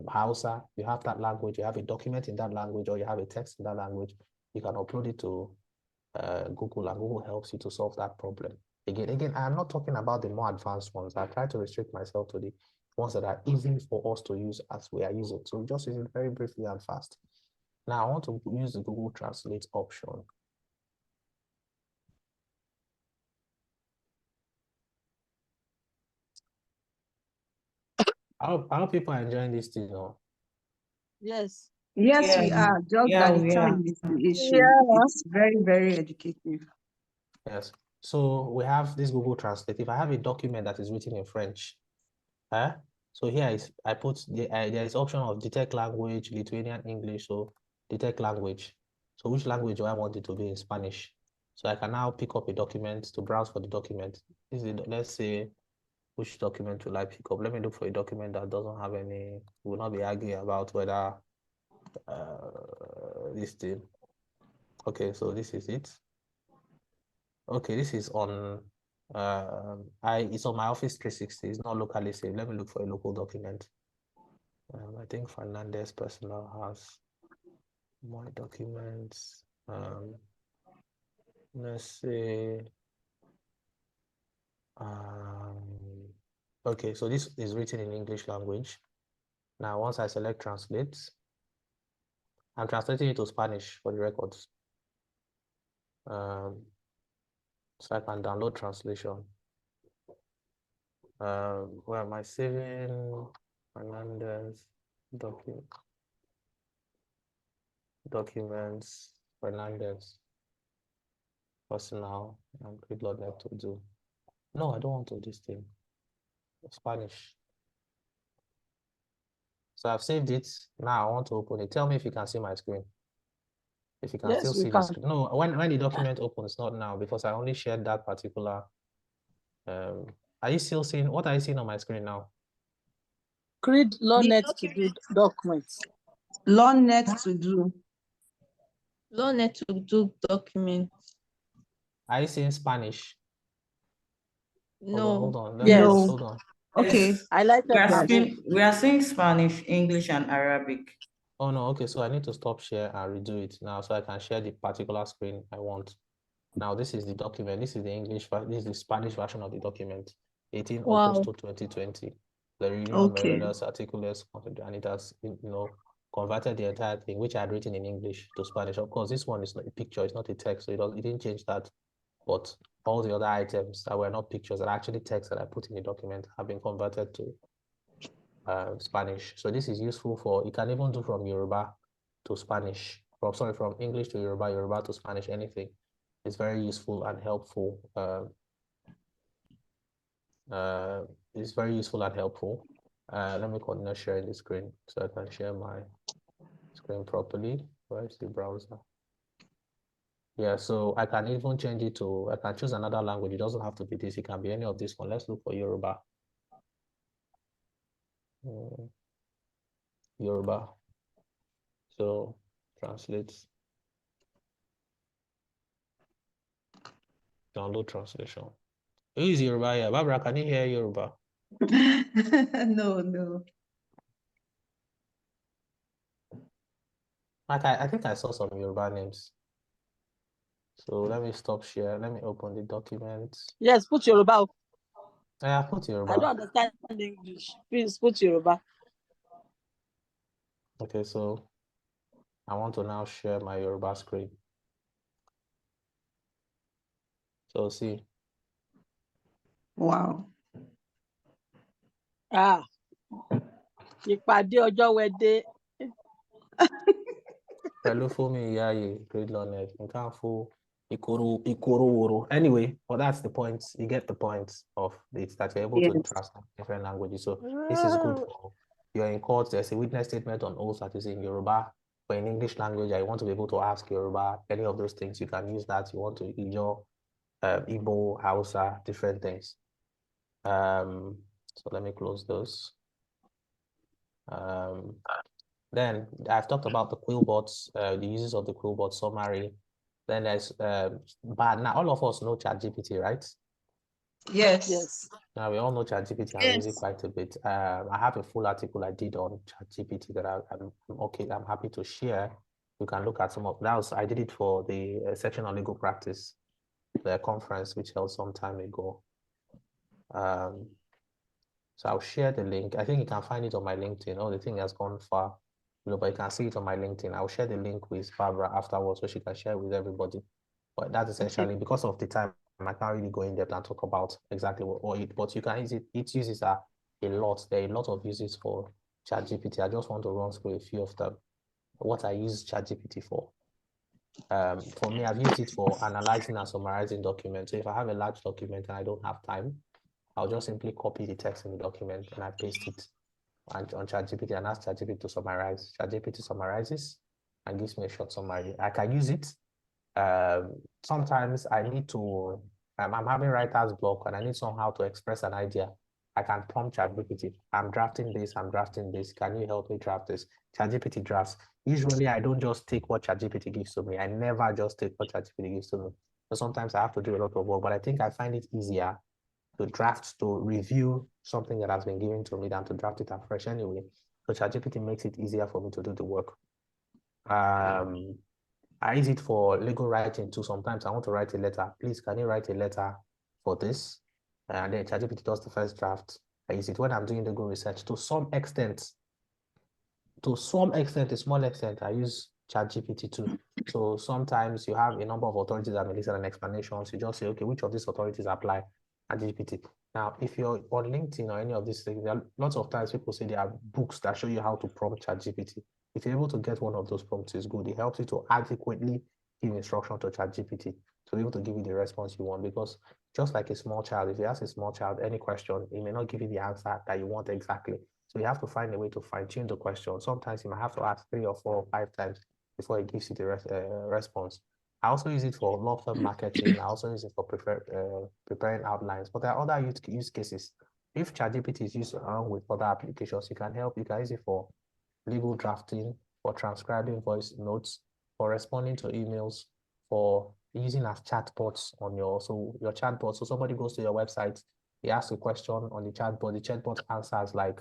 Hausa, you have that language, you have a document in that language, or you have a text in that language, you can upload it to Google, and Google helps you to solve that problem. Again, I'm not talking about the more advanced ones. I try to restrict myself to the ones that are easy for us to use as we are using. So just use it very briefly and fast. Now I want to use the Google Translate option. I hope people are enjoying this thing, Yes. Yes, Yeah. we are. Just that the time is the issue. Yeah. It's very, very educative. Yes. So we have this Google Translate. If I have a document that is written in French, so here I put there is option of detect language, Lithuanian English, so detect language. So which language do I want it to be in Spanish? So I can now pick up a document to browse for the document. Let's say, which document will I pick up? Let me look for a document that doesn't have any, will not be arguing about whether this thing. Okay, so this is it. Okay, this is on it's on my Office 360. It's not locally saved. Let me look for a local document. I think Fernandez personal has. My documents. Let's say. Okay, so this is written in English language. Now, once I select translate, I'm translating it to Spanish for the records. So I can download translation. Where am I saving? Fernandez documents, Fernandez, personal, and Gridlonet to do. No, I don't want to do this thing. Spanish. So I've saved it. Now I want to open it. Tell me if you can see my screen. If you can still see the screen. No, when the document opens, not now, because I only shared that particular. Are you still seeing, what are you seeing on my screen now? Gridlonet to do documents. LearnNet to do. LearnNet to do documents. Are you seeing Spanish? No. Hold on. Yes. Hold on. Okay. I like that. We are seeing Spanish, English, and Arabic. Oh no, okay, so I need to stop share and redo it now so I can share the particular screen I want. Now this is the document, this is the English, this is the Spanish version of the document, 18 August 2020. The Reunion Meredas Articles, and it has, converted the entire thing, which I had written in English to Spanish. Of course, this one is not a picture, it's not a text, so it didn't change that. But all the other items that were not pictures, that are actually text that I put in the document have been converted to Spanish. So this is useful for, you can even do from Yoruba to Spanish, from English to Yoruba, Yoruba to Spanish, anything. It's very useful and helpful. It's very useful and helpful. Let me continue sharing the screen so I can share my screen properly. Where is the browser? Yeah, so I can even change it to, I can choose another language. It doesn't have to be this, it can be any of this one. Let's look for Yoruba. Yoruba. So translate. Download translation. Who is Yoruba here? Barbara, can you hear Yoruba? No. I think I saw some Yoruba names. So let me stop share. Let me open the document. Yes, put Yoruba. Yeah, put Yoruba. I don't understand English. Please put Yoruba. Okay, so I want to now share my Yoruba screen. So see. Wow. Ìpàdé ọjọ́ wẹdé. Pẹ̀lú Fumi Iyayi, Gridlonet, Nkanfu, Ikoroworo. Anyway, well, that's the point. You get the point of it, that you're able to translate different languages. So this is good for, you're in court, there's a witness statement on oath that is in Yoruba, but in English language, I want to be able to ask Yoruba, any of those things, you can use that. You want to Ijo, Igbo, Hausa, different things. So let me close those. Then I've talked about the Quillbots, the uses of the Quillbot summary. Then there's, but now all of us know ChatGPT, right? Yes. Now we all know ChatGPT and use it quite a bit. I have a full article I did on ChatGPT that I'm happy to share. You can look at some of that. I did it for the section on legal practice, the conference which held some time ago. So I'll share the link. I think you can find it on my LinkedIn. Oh, the thing has gone far, but you can see it on my LinkedIn. I'll share the link with Barbara afterwards so she can share with everybody. But that's essentially, because of the time, I can't really go in depth and talk about exactly what it, but you can use it. Its uses are a lot. There are a lot of uses for ChatGPT. I just want to run through a few of them. What I use ChatGPT for. For me, I've used it for analyzing and summarizing documents. So if I have a large document and I don't have time, I'll just simply copy the text in the document and I paste it on ChatGPT and ask ChatGPT to summarize. ChatGPT summarizes and gives me a short summary. I can use it. Sometimes I need to, I'm having writer's block and I need somehow to express an idea. I can prompt ChatGPT. I'm drafting this. Can you help me draft this? ChatGPT drafts. Usually I don't just take what ChatGPT gives to me. I never just take what ChatGPT gives to me. So sometimes I have to do a lot of work, but I think I find it easier to draft, to review something that has been given to me than to draft it afresh anyway. So ChatGPT makes it easier for me to do the work. I use it for legal writing too. Sometimes I want to write a letter. Please, can you write a letter for this? And then ChatGPT does the first draft. I use it when I'm doing legal research. To some extent, a small extent, I use ChatGPT too. So sometimes you have a number of authorities that may listen and explanations. You just say, okay, which of these authorities apply at GPT? Now, if you're on LinkedIn or any of these things, there are lots of times people say there are books that show you how to prompt ChatGPT. If you're able to get one of those prompts, it's good. It helps you to adequately give instruction to ChatGPT to be able to give you the response you want. Because just like a small child, if you ask a small child any question, it may not give you the answer that you want exactly. So you have to find a way to fine-tune the question. Sometimes you might have to ask 3 or 4 or 5 times before it gives you the response. I also use it for law firm marketing. I also use it for preparing outlines. But there are other use cases. If ChatGPT is used along with other applications, you can use it for legal drafting, for transcribing voice notes, for responding to emails, for using as chatbots on your chatbot. So somebody goes to your website, he asks a question on the chatbot answers like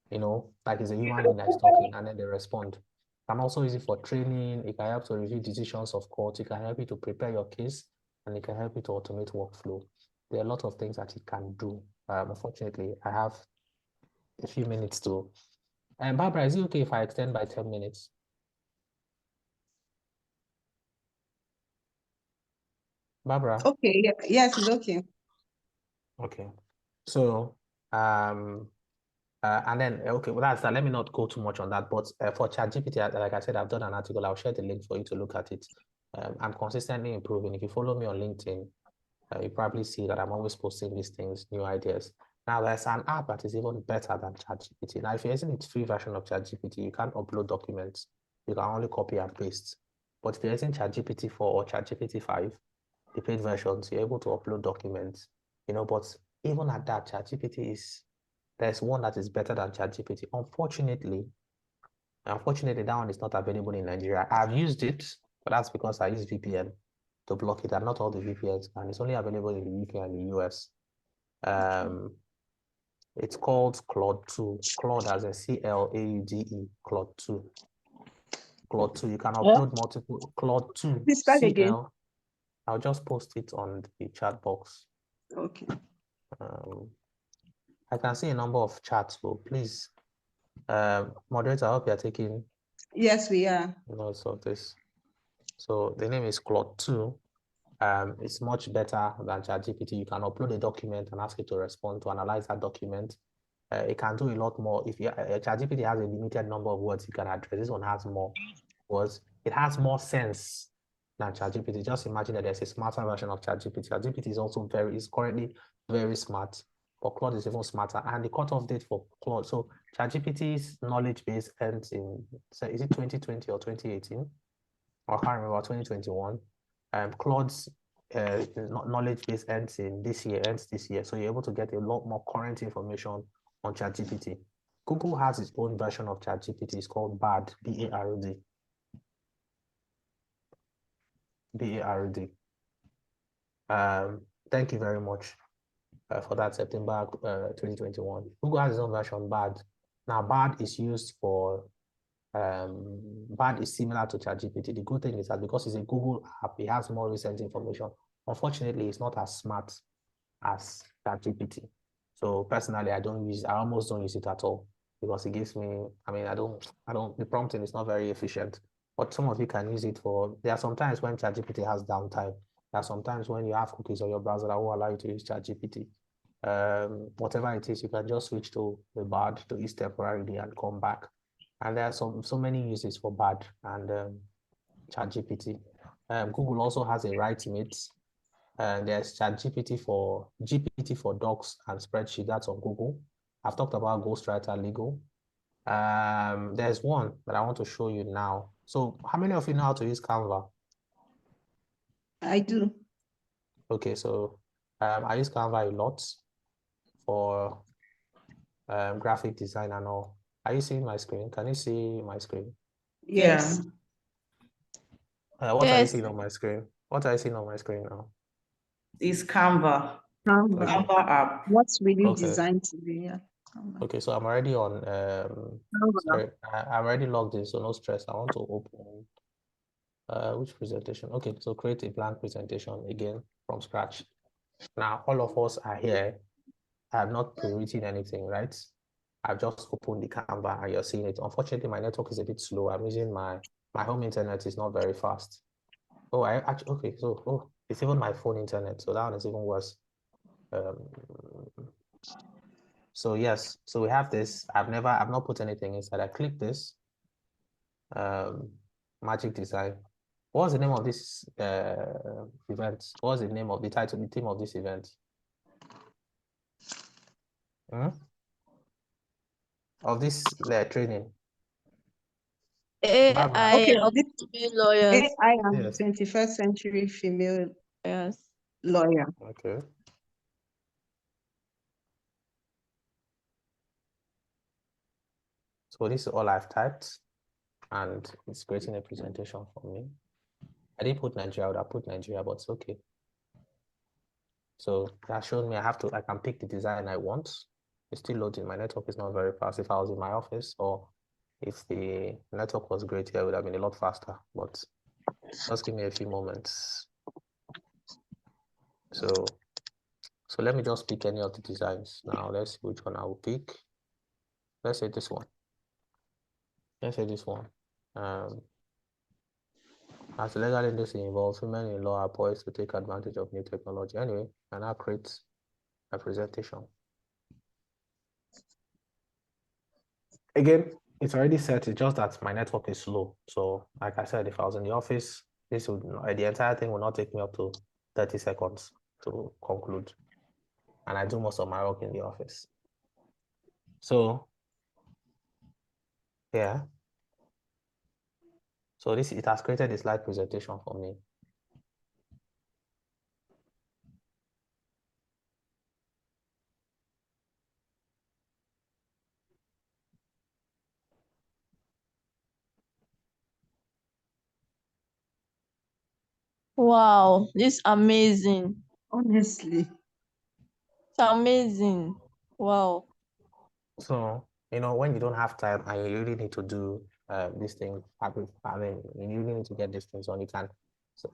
it's a human being that is talking, and then they respond. You can also use it for training. It can help to review decisions of court. It can help you to prepare your case, and it can help you to automate workflow. There are a lot of things that it can do. Unfortunately, I have a few minutes to. And Barbara, is it okay if I extend by 10 minutes? Barbara? Okay, yes, it's okay. Okay. So, and then, okay, well, that's that. Let me not go too much on that. But for ChatGPT, like I said, I've done an article. I'll share the link for you to look at it. I'm consistently improving. If you follow me on LinkedIn, you probably see that I'm always posting these things, new ideas. Now, there's an app that is even better than ChatGPT. Now, if you're using its free version of ChatGPT, you can't upload documents. You can only copy and paste. But if you're using ChatGPT 4 or ChatGPT 5, the paid versions, you're able to upload documents. But even at that, there's one that is better than ChatGPT. Unfortunately, that one is not available in Nigeria. I've used it, but that's because I use VPN to block it, and not all the VPNs, and it's only available in the UK and the US. It's called Claude 2. Claude as a CLAUDE, Claude 2. Claude 2, you can upload multiple, Claude 2. Please spell again. I'll just post it on the chat box. Okay. I can see a number of chats, so please, moderator, I hope you're taking. Yes, we are. Notes of this. So the name is Claude 2. It's much better than ChatGPT. You can upload a document and ask it to respond to analyze that document. It can do a lot more. If ChatGPT has a limited number of words you can address, this one has more words. It has more sense than ChatGPT. Just imagine that there's a smarter version of ChatGPT. ChatGPT is currently very smart, but Claude is even smarter. And the cutoff date for Claude, so ChatGPT's knowledge base ends in, is it 2020 or 2018? I can't remember, 2021. Claude's knowledge base ends this year. So you're able to get a lot more current information on ChatGPT. Google has its own version of ChatGPT. It's called BARD, B-A-R-D. B-A-R-D. Thank you very much for that, September 2021. Google has its own version, BARD. Now, BARD is used for BARD is similar to ChatGPT. The good thing is that because it's a Google app, it has more recent information. Unfortunately, it's not as smart as ChatGPT. So personally, I almost don't use it at all because it gives me, the prompting is not very efficient, but some of you can use it there are sometimes when ChatGPT has downtime. There are sometimes when you have cookies on your browser that will allow you to use ChatGPT. Whatever it is, you can just switch to the BARD to use temporarily and come back. And there are so many uses for BARD and ChatGPT. Google also has a WriteMate. There's GPT for docs and spreadsheet. That's on Google. I've talked about Ghostwriter Legal. There's one that I want to show you now. So how many of you know how to use Canva? I do. Okay, so I use Canva a lot for graphic design and all. Are you seeing my screen? Can you see my screen? Yes. What are you seeing on my screen? What are you seeing on my screen now? It's Canva. Canva. Canva app. What's really designed to be? Yeah. Okay, so I'm already on, sorry, I'm already logged in, so no stress. I want to open, which presentation? Okay, so create a blank presentation again from scratch. Now, all of us are here. I have not pre-written anything, right? I've just opened the Canva and you're seeing it. Unfortunately, my network is a bit slow. I'm using my home internet is not very fast. Oh, I actually, okay, so, it's even my phone internet. So that one is even worse. So yes, so we have this. I've not put anything inside. I click this, magic design. What's the name of this event? What's the name of the title, the theme of this event? Of this training? AI Okay, and female lawyers. I am Yes. 21st century female Yes. lawyer. Okay. So this is all I've typed, and it's creating a presentation for me. I didn't put Nigeria, I would have put Nigeria, but it's okay. So that showed me I can pick the design I want. It's still loading. My network is not very fast. If I was in my office or if the network was great here, it would have been a lot faster, but just give me a few moments. So let me just pick any of the designs. Now let's see which one I will pick. Let's say this one. Let's say this one. As the legal industry involves, women in law are poised to take advantage of new technology. Anyway, and I'll create a presentation. Again, it's already set. It's just that my network is slow. So, like I said, if I was in the office, the entire thing will not take me up to 30 seconds to conclude. And I do most of my work in the office. So, yeah. So it has created a slide presentation for me. Wow, this is amazing. Honestly. It's amazing. Wow. So, when you don't have time and you really need to do this thing, I mean, you really need to get these things on, you can.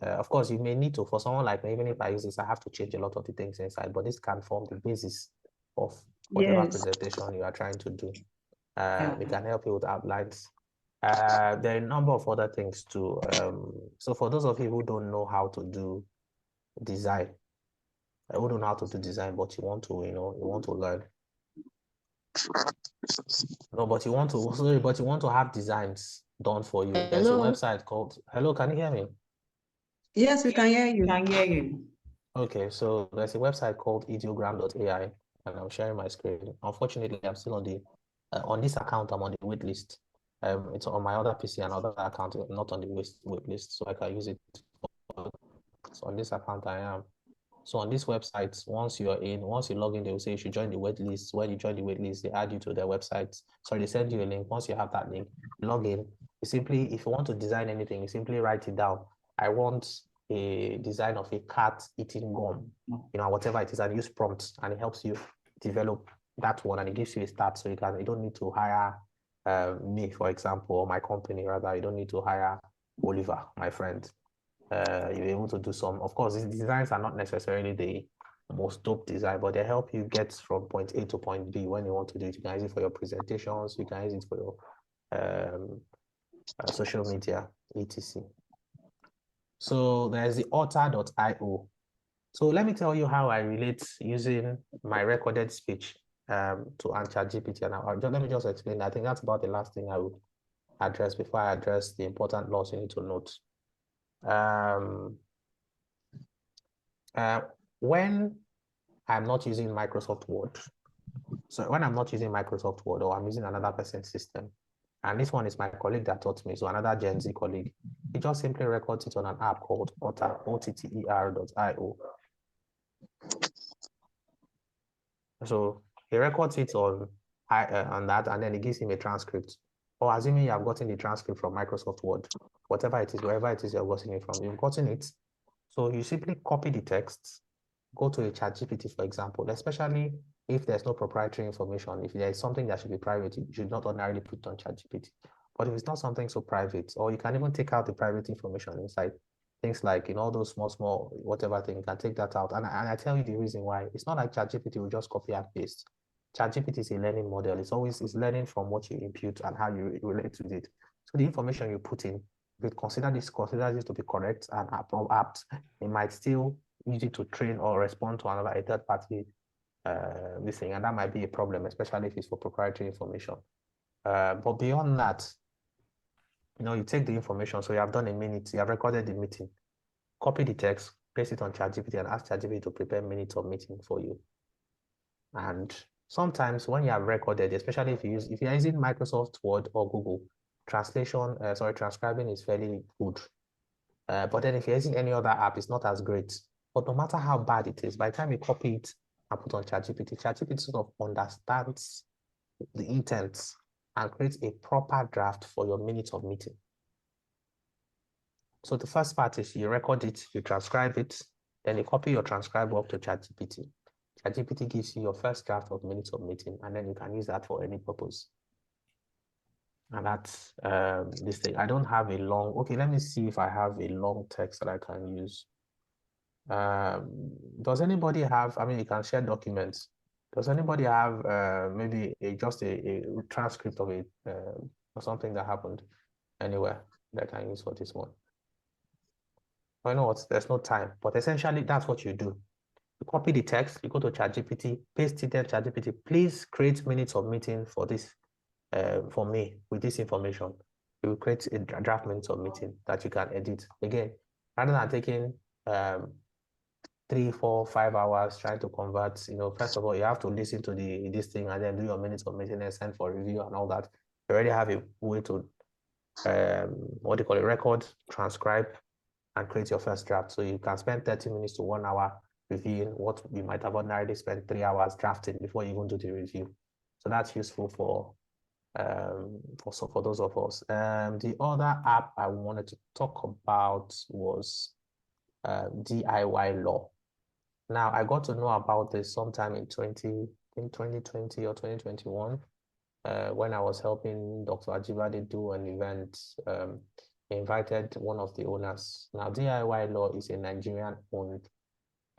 Of course, you may need to, for someone like me, even if I use this, I have to change a lot of the things inside, but this can form the basis of whatever presentation you are trying to do. It can help you with outlines. There are a number of other things too. So for those of you who don't know how to do design, who don't know how to do design, but you want to, you want to learn. No, but you want to have designs done for you. There's a website called, hello, can you hear me? Yes, we can hear you. We can hear you. Okay, so there's a website called ideogram.ai, and I'm sharing my screen. Unfortunately, I'm still on this account, I'm on the wait list. It's on my other PC, another account, not on the wait list, so I can use it. So on this account, I am. So on this website, once you log in, they will say you should join the wait list. When you join the wait list, they add you to their website. So they send you a link. Once you have that link, log in. You simply, if you want to design anything, you simply write it down. I want a design of a cat eating gum, whatever it is, and use prompts, and it helps you develop that one, and it gives you a start. So you don't need to hire me, for example, or my company rather. You don't need to hire Oliver, my friend. You're able to do some. Of course, these designs are not necessarily the most dope design, but they help you get from point A to point B when you want to do it. You can use it for your presentations, you can use it for your social media, etc. So there's the author.io. So let me tell you how I relate using my recorded speech to ChatGPT. And let me just explain. I think that's about the last thing I would address before I address the important laws you need to note. When I'm not using Microsoft Word, so when I'm not using Microsoft Word or I'm using another person's system, and this one is my colleague that taught me, so another Gen Z colleague, he just simply records it on an app called Otter, OTTER.io. So he records it on that, and then he gives him a transcript. Or assuming you have gotten the transcript from Microsoft Word, whatever it is, wherever it is you're getting it from, you've gotten it. So you simply copy the text, go to a ChatGPT, for example, especially if there's no proprietary information, if there is something that should be private, you should not ordinarily put on ChatGPT. But if it's not something so private, or you can even take out the private information inside, things like in all those small, whatever thing, you can take that out. And I tell you the reason why. It's not like ChatGPT will just copy and paste. ChatGPT is a learning model. It's learning from what you input and how you relate to it. So the information you put in, if it considers this to be correct and apt, it might still use it to train or respond to a third party this thing, and that might be a problem, especially if it's for proprietary information. But beyond that, you take the information. So you have done a minute, you have recorded the meeting, copy the text, paste it on ChatGPT, and ask ChatGPT to prepare minutes of meeting for you. And sometimes when you have recorded, especially if you're using Microsoft Word or Google, transcribing is fairly good. But then if you're using any other app, it's not as great. But no matter how bad it is, by the time you copy it and put on ChatGPT, ChatGPT sort of understands the intent and creates a proper draft for your minutes of meeting. So the first part is you record it, you transcribe it, then you copy your transcribe up to ChatGPT. ChatGPT gives you your first draft of minutes of meeting, and then you can use that for any purpose. And that's this thing. I don't have a long, okay, let me see if I have a long text that I can use. Does anybody have, I mean, you can share documents. Does anybody have maybe just a transcript of it or something that happened anywhere that I can use for this one? I know what, there's no time, but essentially that's what you do. You copy the text, you go to ChatGPT, paste it there, ChatGPT, please create minutes of meeting for this, for me with this information. You will create a draft minutes of meeting that you can edit. Again, rather than taking 3, 4, 5 hours trying to convert, first of all, you have to listen to this thing and then do your minutes of meeting and send for review and all that. You already have a way to, record, transcribe, and create your first draft. So you can spend 30 minutes to 1 hour reviewing what you might have ordinarily spent 3 hours drafting before you even do the review. So that's useful for those of us. The other app I wanted to talk about was DIY Law. Now, I got to know about this sometime in 2020 or 2021 when I was helping Dr. Ajibade do an event. He invited one of the owners. Now, DIY Law is a Nigerian-owned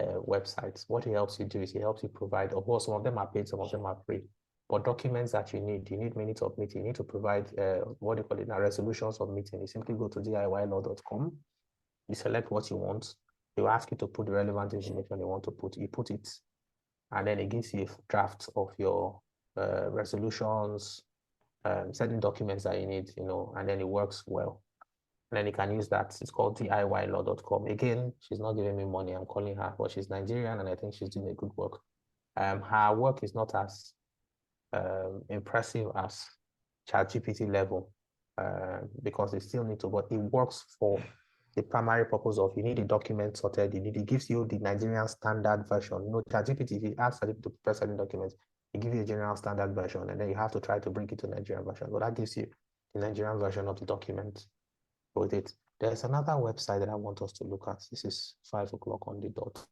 website. What it helps you do is it helps you provide, of course, some of them are paid, some of them are free. But documents that you need minutes of meeting, you need to provide resolutions of meeting. You simply go to DIYlaw.com, you select what you want. They will ask you to put the relevant information you want to put. You put it, and then it gives you a draft of your resolutions, certain documents that you need, and then it works well. And then you can use that. It's called DIYlaw.com. Again, she's not giving me money. I'm calling her, but she's Nigerian, and I think she's doing a good work. Her work is not as impressive as ChatGPT level because they still need to, but it works for the primary purpose of you need a document sorted, it gives you the Nigerian standard version. ChatGPT, if you ask ChatGPT to prepare certain documents, it gives you a general standard version, and then you have to try to bring it to Nigerian version. But that gives you the Nigerian version of the document with it. There's another website that I want us to look at. This is 5 o'clock on the dot.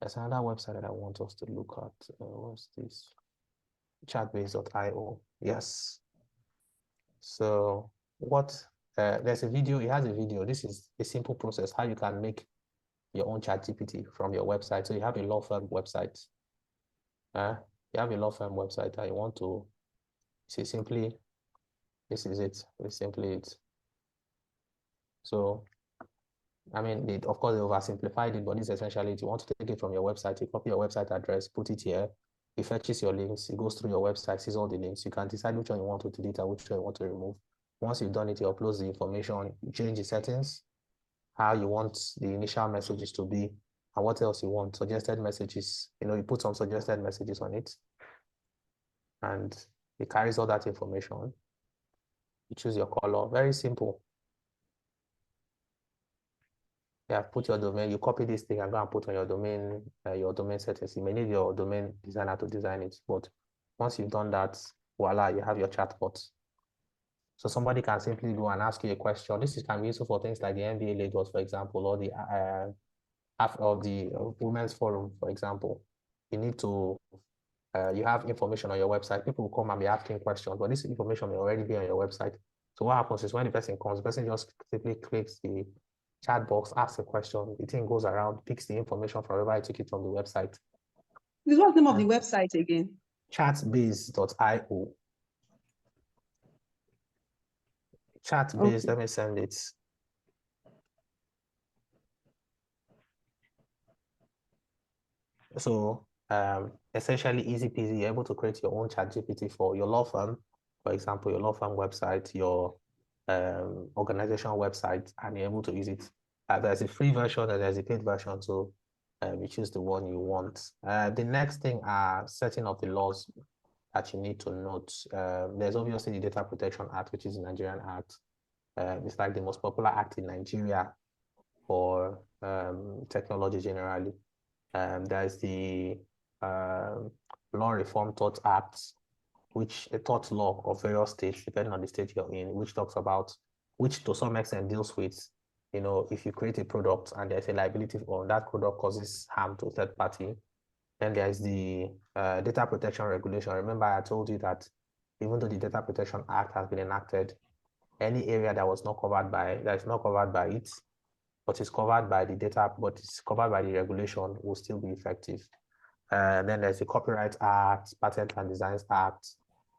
There's another website that I want us to look at. What's this? Chatbase.io. Yes. So there's a video, it has a video. This is a simple process, how you can make your own ChatGPT from your website. So you have a law firm website. You have a law firm website that you want to see simply, this is it. It's simply it. So, I mean, of course, they oversimplified it, but this is essentially it. You want to take it from your website, you copy your website address, put it here, it fetches your links, it goes through your website, sees all the links. You can decide which one you want to delete and which one you want to remove. Once you've done it, you upload the information, you change the settings, how you want the initial messages to be, and what else you want. Suggested messages, you put some suggested messages on it, and it carries all that information. You choose your color, very simple. Yeah, put your domain, you copy this thing and go and put on your domain settings. You may need your domain designer to design it, but once you've done that, voila, you have your chatbot. So somebody can simply go and ask you a question. This can be useful for things like the NBA Lagos, for example, or the Women's Forum, for example. You need to you have information on your website, people will come and be asking questions, but this information may already be on your website. So what happens is when the person comes, the person just simply clicks the chat box, asks a question, the thing goes around, picks the information from wherever I took it from the website. What's the name of the website again? Chatbase.io. Chatbase, Okay. let me send it. So essentially easy peasy, you're able to create your own ChatGPT for your law firm, for example, your law firm website, your organization website, and you're able to use it. There's a free version and there's a paid version, so you choose the one you want. The next thing are setting up the laws that you need to note. There's obviously the Data Protection Act, which is the Nigerian Act. It's like the most popular act in Nigeria for technology generally. There's the Law Reform Tort Act, which a tort law of various states, depending on the state you're in, which talks about, which to some extent deals with, you know, if you create a product and there's a liability or that product causes harm to a third party. Then there's the Data Protection Regulation. Remember, I told you that even though the Data Protection Act has been enacted, any area that was not covered by, that is not covered by it, but is covered by the data, but is covered by the regulation will still be effective. Then there's the Copyright Act, Patent and Designs Act.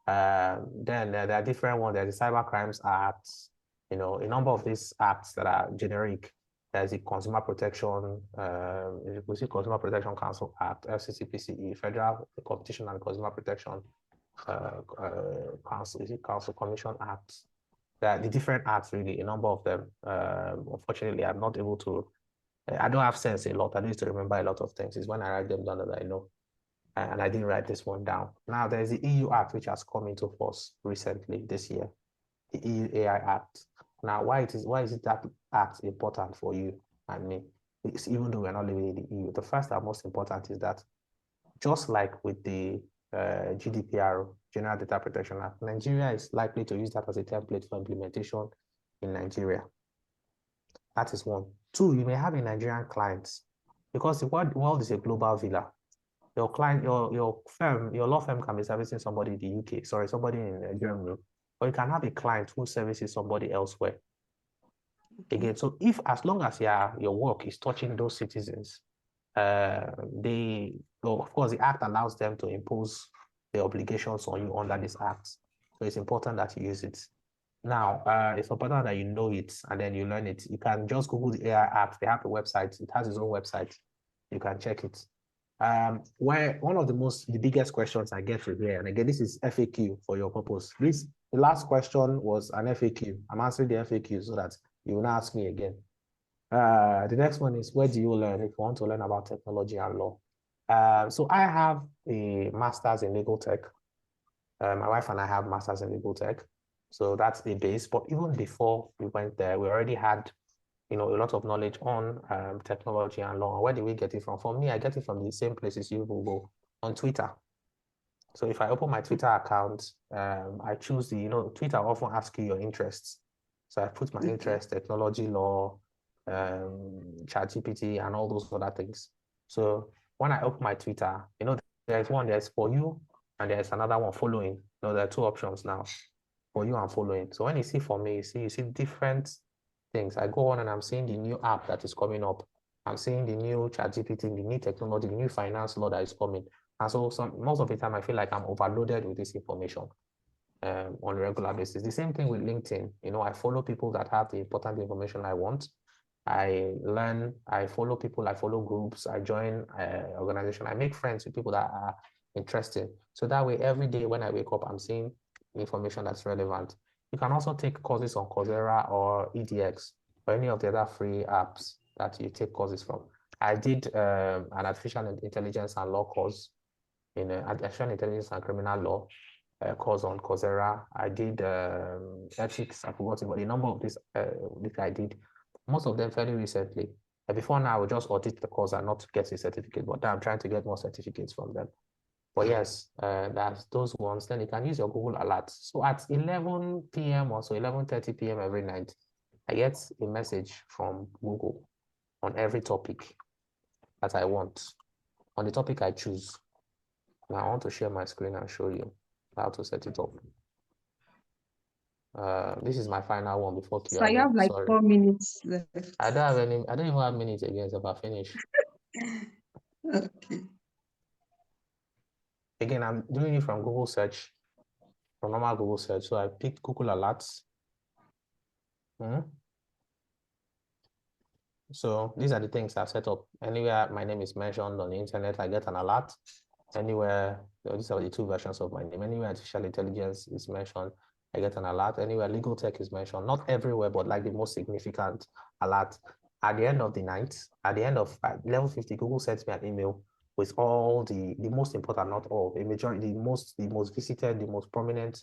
Then there are different ones. There's the Cyber Crimes Act. You know, a number of these acts that are generic. There's the Consumer Protection, we see Consumer Protection Council Act, FCCPCE, Federal Competition and Consumer Protection Council, is it Council Commission Act. There are the different acts, really, a number of them. Unfortunately, I'm not able to, I don't have sense a lot. I need to remember a lot of things. It's when I write them down that I know. And I didn't write this one down. Now, there's the EU Act, which has come into force recently this year, the EU AI Act. Now, why is it that act important for you and me? It's, even though we're not living in the EU, the first and most important is that just like with the GDPR, General Data Protection Act, Nigeria is likely to use that as a template for implementation in Nigeria. That is one. Two, you may have a Nigerian client because the world is a global villa. Your client, your firm, your law firm can be servicing somebody in the UK, sorry, somebody in Germany, or you can have a client who services somebody elsewhere. Again, so if as long as your work is touching those citizens, of course, the act allows them to impose the obligations on you under this act. So it's important that you use it. Now, it's important that you know it and then you learn it. You can just Google the AI Act. They have a website. It has its own website. You can check it. Where one of the biggest questions I get from here, and again, this is FAQ for your purpose. The last question was an FAQ. I'm answering the FAQ so that you will not ask me again. The next one is, where do you learn if you want to learn about technology and law? So I have a master's in legal tech. My wife and I have masters in legal tech. So that's the base. But even before we went there, we already had, you know, a lot of knowledge on technology and law. Where did we get it from? For me, I get it from the same places you Google, on Twitter. So if I open my Twitter account, I choose Twitter often asks you your interests. So I put my interest, technology, law, ChatGPT, and all those other things. So when I open my Twitter, you know, there's for you, and there's another one, following. You know, there are two options now, for you and following. So when you see for me, you see different things. I go on and I'm seeing the new app that is coming up. I'm seeing the new ChatGPT, the new technology, the new finance law that is coming. And so most of the time, I feel like I'm overloaded with this information on a regular basis. The same thing with LinkedIn. You know, I follow people that have the important information I want. I learn, I follow people, I follow groups, I join organization, I make friends with people that are interested. So that way, every day when I wake up, I'm seeing information that's relevant. You can also take courses on Coursera or EDX or any of the other free apps that you take courses from. I did an artificial intelligence and law course in artificial intelligence and criminal law course on Coursera. I did ethics, I forgot it, but the number of this I did, most of them fairly recently. Before now, I would just audit the course and not get a certificate, but now I'm trying to get more certificates from them. But yes, that's those ones. Then you can use your Google Alerts. So at 11 p.m. or so, 11:30 p.m. every night, I get a message from Google on every topic that I want, on the topic I choose. Now I want to share my screen and show you how to set it up. This is my final one before So I have like 4 minutes left. I don't even have minutes again if I finish. Okay. Again, I'm doing it from Google search, from normal Google search. So I picked Google Alerts. So these are the things I've set up. Anywhere my name is mentioned on the internet, I get an alert. Anywhere, these are the two versions of my name. Anywhere artificial intelligence is mentioned, I get an alert. Anywhere legal tech is mentioned, not everywhere, but like the most significant alert. At the end of the night, at the end of level 50, Google sends me an email with all the most important, not all, the majority, the most visited, the most prominent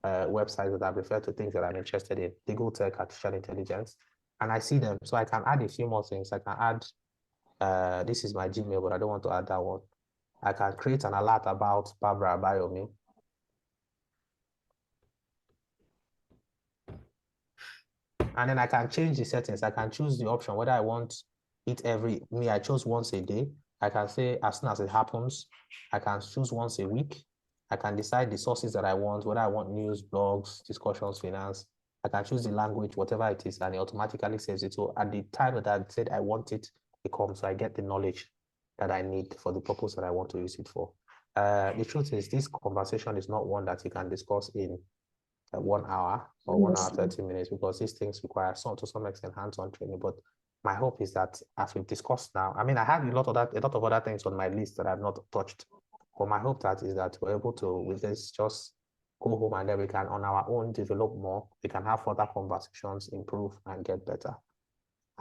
websites that I refer to, things that I'm interested in, legal tech, artificial intelligence, and I see them. So I can add a few more things. I can add, this is my Gmail, but I don't want to add that one. I can create an alert about Barbara Abayomi. And then I can change the settings. I can choose the option whether I want it I chose once a day. I can say as soon as it happens. I can choose once a week. I can decide the sources that I want, whether I want news, blogs, discussions, finance. I can choose the language, whatever it is, and it automatically saves it. So at the time that I said I want it, it comes. So I get the knowledge that I need for the purpose that I want to use it for. The truth is, this conversation is not one that you can discuss in 1 hour or 1 hour, 30 minutes, because these things require to some extent hands-on training. But my hope is that as we've discussed now, I mean, I have a lot of other things on my list that I've not touched. But my hope is that we're able to, with this, just go home and then we can on our own develop more. We can have further conversations, improve and get better.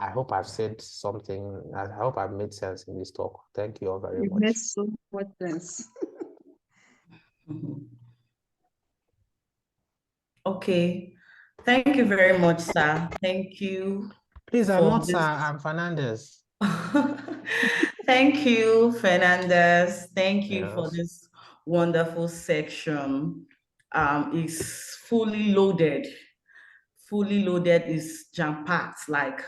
I hope I've said something. I hope I've made sense in this talk. Thank you all very much. It makes so much sense. Okay. Thank you very much, sir. Thank you. Please, I'm not sir, I'm Fernandez. Thank you, Fernandez. Thank you for this wonderful section. It's fully loaded. Fully loaded is jam-packed. Like,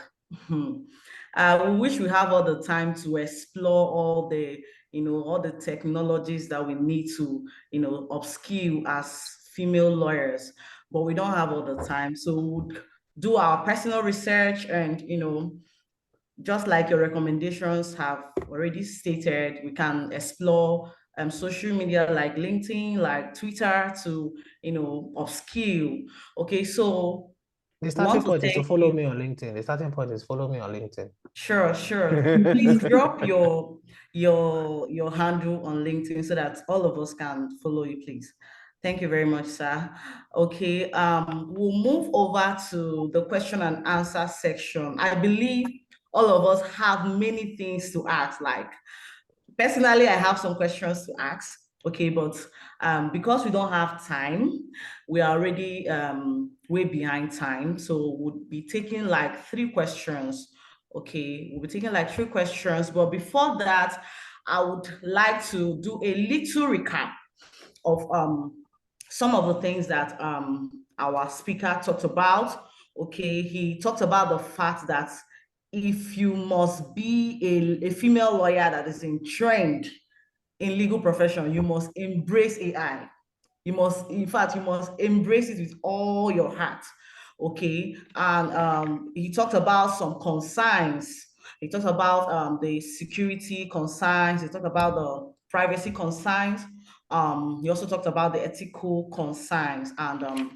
we wish we have all the time to explore all the, all the technologies that we need to, upskill as female lawyers, but we don't have all the time. So we'll do our personal research and, just like your recommendations have already stated, we can explore social media like LinkedIn, like Twitter to, upskill. Okay, so the starting point is to follow me on LinkedIn. The starting point is follow me on LinkedIn. Sure. Please drop your handle on LinkedIn so that all of us can follow you, please. Thank you very much, sir. Okay, we'll move over to the question and answer section. I believe all of us have many things to ask. Like, personally, I have some questions to ask. Okay, but because we don't have time, we are already way behind time. So we'll be taking like 3 questions. Okay, we'll be taking like 3 questions. But before that, I would like to do a little recap of some of the things that our speaker talked about. Okay, he talked about the fact that if you must be a female lawyer that is trained in legal profession, you must embrace AI. You must, in fact, you must embrace it with all your heart. Okay, and he talked about some concerns. He talked about the security concerns. He talked about the privacy concerns. He also talked about the ethical concerns, and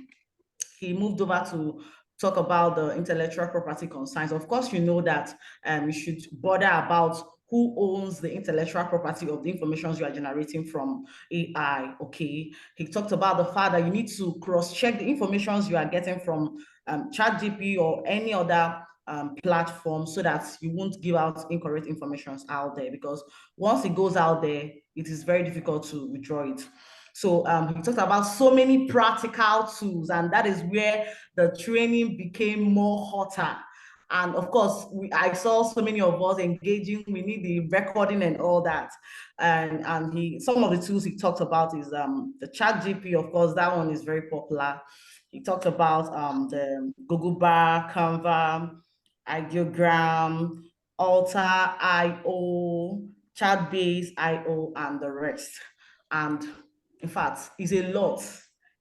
he moved over to talk about the intellectual property concerns. Of course, you know that you should bother about who owns the intellectual property of the information you are generating from AI, okay? He talked about the fact that you need to cross-check the information you are getting from ChatGPT or any other platform so that you won't give out incorrect information out there, because once it goes out there, it is very difficult to withdraw it. So he talked about so many practical tools, and that is where the training became more hotter. And of course, I saw so many of us engaging. We need the recording and all that. And some of the tools he talked about is the ChatGPT. Of course, that one is very popular. He talked about the Google Bar, Canva, Ideogram, Alter.io, Chatbase.io, and the rest. And in fact, it's a lot.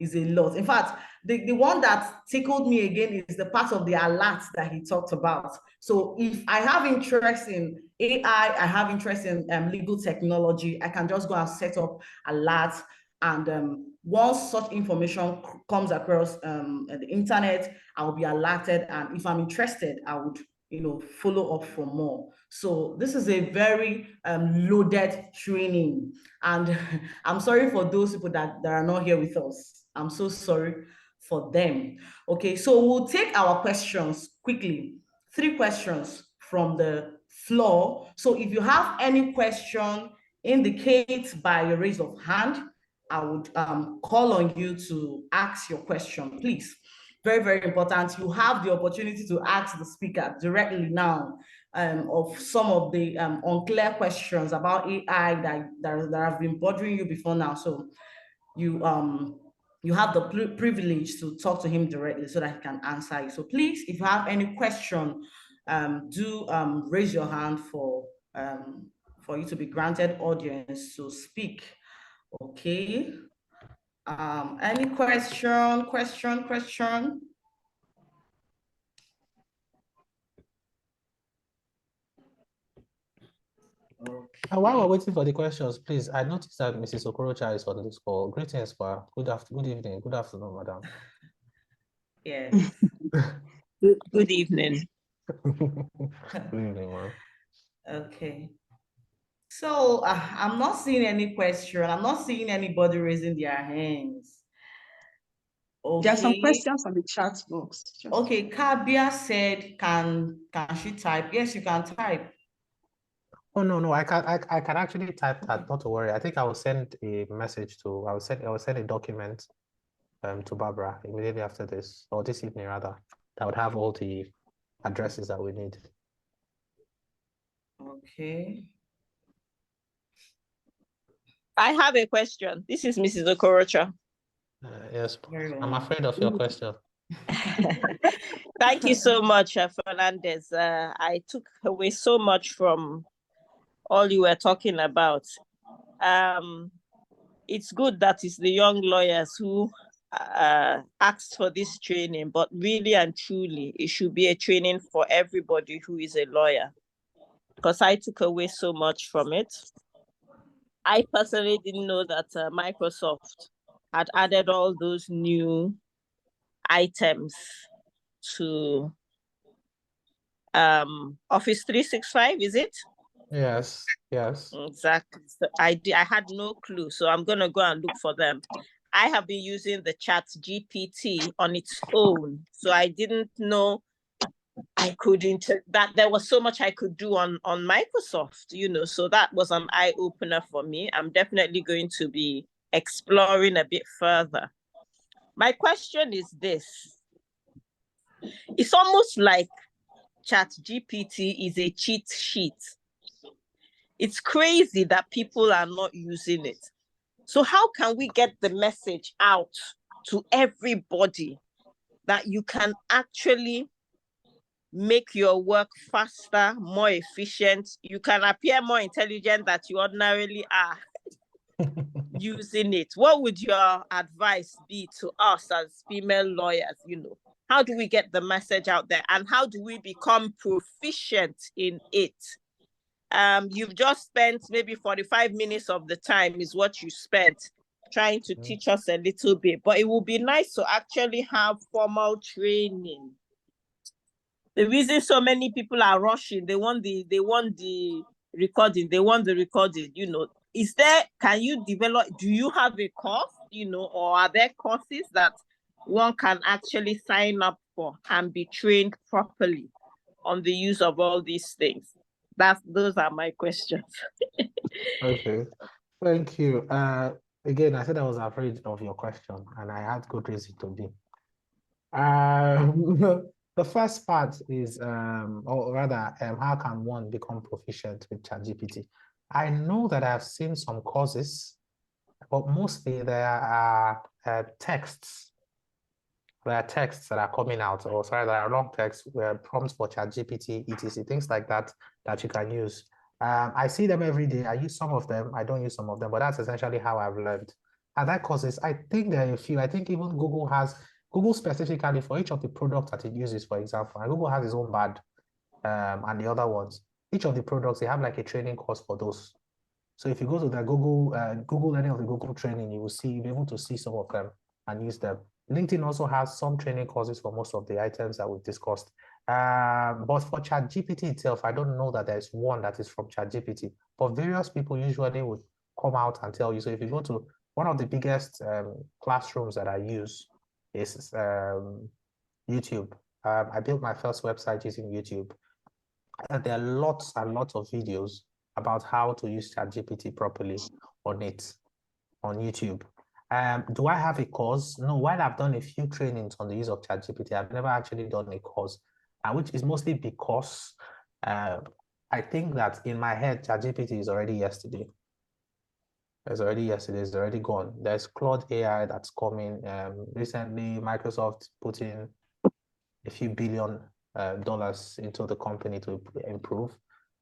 It's a lot. In fact, the one that tickled me again is the part of the alerts that he talked about. So if I have interest in AI, I have interest in legal technology, I can just go and set up alerts. And once such information comes across the internet, I will be alerted. And if I'm interested, I would, follow up for more. So this is a very loaded training. And I'm sorry for those people that are not here with us. I'm so sorry for them. Okay, so we'll take our questions quickly. 3 questions from the floor. So if you have any question, indicate by a raise of hand. I would call on you to ask your question, please. Very, very important. You have the opportunity to ask the speaker directly now of some of the unclear questions about AI that have been bothering you before now. So you have the privilege to talk to him directly so that he can answer you. So please, if you have any question, do raise your hand for you to be granted audience to speak. Okay. Any question? And while we're waiting for the questions, please, I noticed that Mrs. Okorocha is on this call. Greetings, Pa. Good evening, good afternoon, madam. Yes. Good evening. Good evening, ma'am. Okay. So I'm not seeing any question. I'm not seeing anybody raising their hands. Okay. There are some questions on the chat box. Okay, Kabia said, can she type? Yes, you can type. Oh no, I can actually type that. Not to worry. I think I will send a message to. I will send a document to Barbara immediately after this, or this evening rather. That would have all the addresses that we need. Okay. I have a question. This is Mrs. Okorocha. Yes, I'm afraid of your question. Thank you so much, Fernandez. I took away so much from all you were talking about. It's good that it's the young lawyers who asked for this training, but really and truly, it should be a training for everybody who is a lawyer, because I took away so much from it. I personally didn't know that Microsoft had added all those new items to Office 365, is it? Yes. Exactly. So I had no clue, so I'm gonna go and look for them. I have been using the ChatGPT on its own, so I didn't know I could that there was so much I could do on Microsoft, so that was an eye-opener for me. I'm definitely going to be exploring a bit further. My question is this. It's almost like ChatGPT is a cheat sheet. It's crazy that people are not using it. So how can we get the message out to everybody that you can actually make your work faster, more efficient? You can appear more intelligent than you ordinarily are using it. What would your advice be to us as female lawyers? How do we get the message out there, and how do we become proficient in it? You've just spent maybe 45 minutes of the time is what you spent trying to teach us a little bit, but it would be nice to actually have formal training. The reason so many people are rushing, they want the recording, can you develop, do you have a course, or are there courses that one can actually sign up for and be trained properly on the use of all these things? Those are my questions. Okay, thank you. Again, I said I was afraid of your question, and I had good reason to be. The first part is, or rather, how can one become proficient with ChatGPT? I know that I've seen some courses, but mostly there are texts. There are texts that are coming out, or sorry, there are long texts where prompts for ChatGPT, etc., things like that you can use. I see them every day. I use some of them. I don't use some of them, but that's essentially how I've learned. And that causes, I think there are a few. I think even Google specifically for each of the products that it uses, for example, and Google has its own bad, and the other ones. Each of the products, they have like a training course for those. So if you go to the Google any of the Google training, you'll be able to see some of them and use them. LinkedIn also has some training courses for most of the items that we've discussed. But for ChatGPT itself, I don't know that there's one that is from ChatGPT, but various people usually would come out and tell you. So if you go to one of the biggest classrooms that I use is YouTube. I built my first website using YouTube. And there are lots and lots of videos about how to use ChatGPT properly on YouTube. Do I have a course? No, while I've done a few trainings on the use of ChatGPT, I've never actually done a course, which is mostly because I think that in my head, ChatGPT is already yesterday. It's already gone. There's Claude AI that's coming. Recently, Microsoft put in a few billion dollars into the company to improve.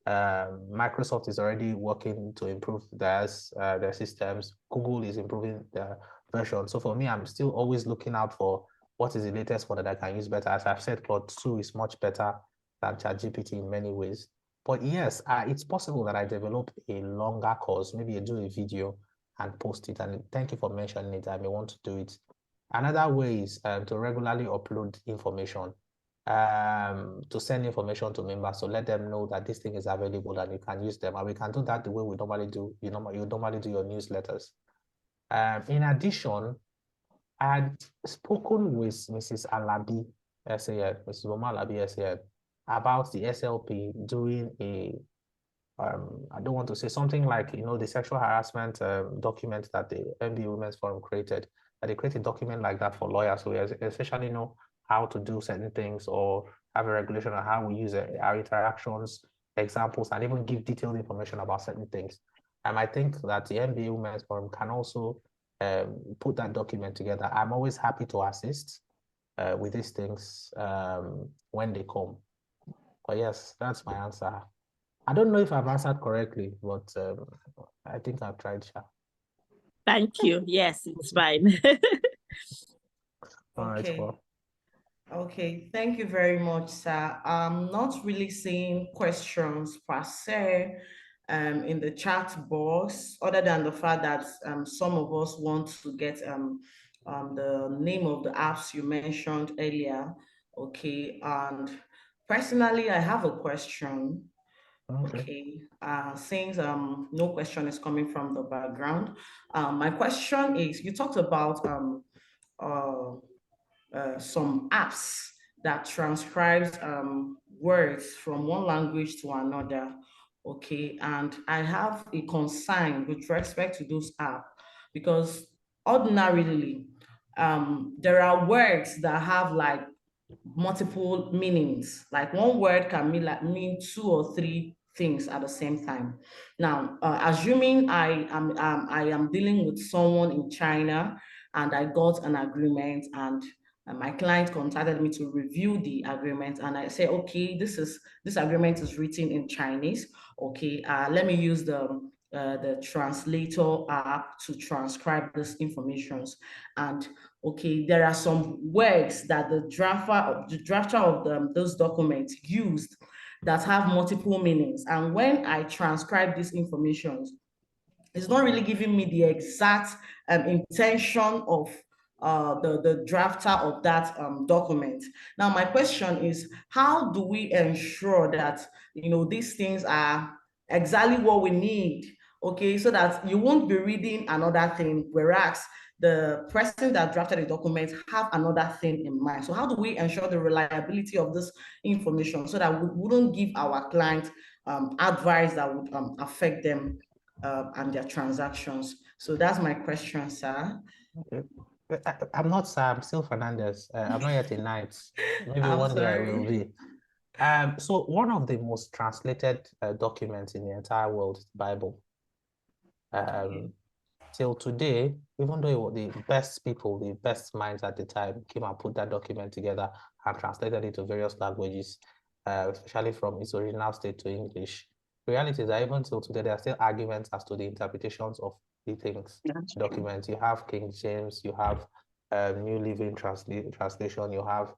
Microsoft is already working to improve their systems. Google is improving their version. So for me, I'm still always looking out for what is the latest one that I can use better. As I've said, Claude 2 is much better than ChatGPT in many ways. But yes, it's possible that I develop a longer course, maybe I do a video and post it. And thank you for mentioning it. I may want to do it. Another way is to regularly upload information, to send information to members, so let them know that this thing is available and you can use them. And we can do that the way we normally do. You normally do your newsletters. In addition, I had spoken with Mrs. Alabi, SAN, Mrs. Boma Alabi, SAN, about the SLP doing a, I don't want to say something like, the sexual harassment document that the MBA Women's Forum created. That they create a document like that for lawyers, so we especially know how to do certain things or have a regulation on how we use our interactions, examples, and even give detailed information about certain things. And I think that the MBA Women's Forum can also put that document together. I'm always happy to assist with these things when they come. But yes, that's my answer. I don't know if I've answered correctly, but I think I've tried. Thank you. Yes, it's fine. All right, well. Okay, thank you very much, sir. I'm not really seeing questions per se in the chat box, other than the fact that some of us want to get the name of the apps you mentioned earlier. Okay, and personally, I have a question. Okay, since no question is coming from the background, my question is, you talked about some apps that transcribes words from one language to another. Okay, and I have a concern with respect to those apps because ordinarily there are words that have like multiple meanings. Like one word can mean 2 or 3 things at the same time. Now, assuming I am dealing with someone in China and I got an agreement and my client contacted me to review the agreement, and I say, okay, this agreement is written in Chinese. Okay, let me use the translator app to transcribe this information. And okay, there are some words that the drafter of those documents used that have multiple meanings. And when I transcribe this information, it's not really giving me the exact intention of the drafter of that document. Now, my question is, how do we ensure that, these things are exactly what we need, okay, so that you won't be reading another thing, whereas the person that drafted the document have another thing in mind? So how do we ensure the reliability of this information so that we wouldn't give our clients advice that would affect them and their transactions? So that's my question, sir. Okay. I'm not sir, I'm still Fernandez. I'm not yet a knight. Maybe one day I will be. So one of the most translated documents in the entire world is the Bible. Till today, even though the best people, the best minds at the time came and put that document together and translated it to various languages, especially from its original state to English, reality is that even till today, there are still arguments as to the interpretations of the things, documents. You have King James, you have New Living Translation, you have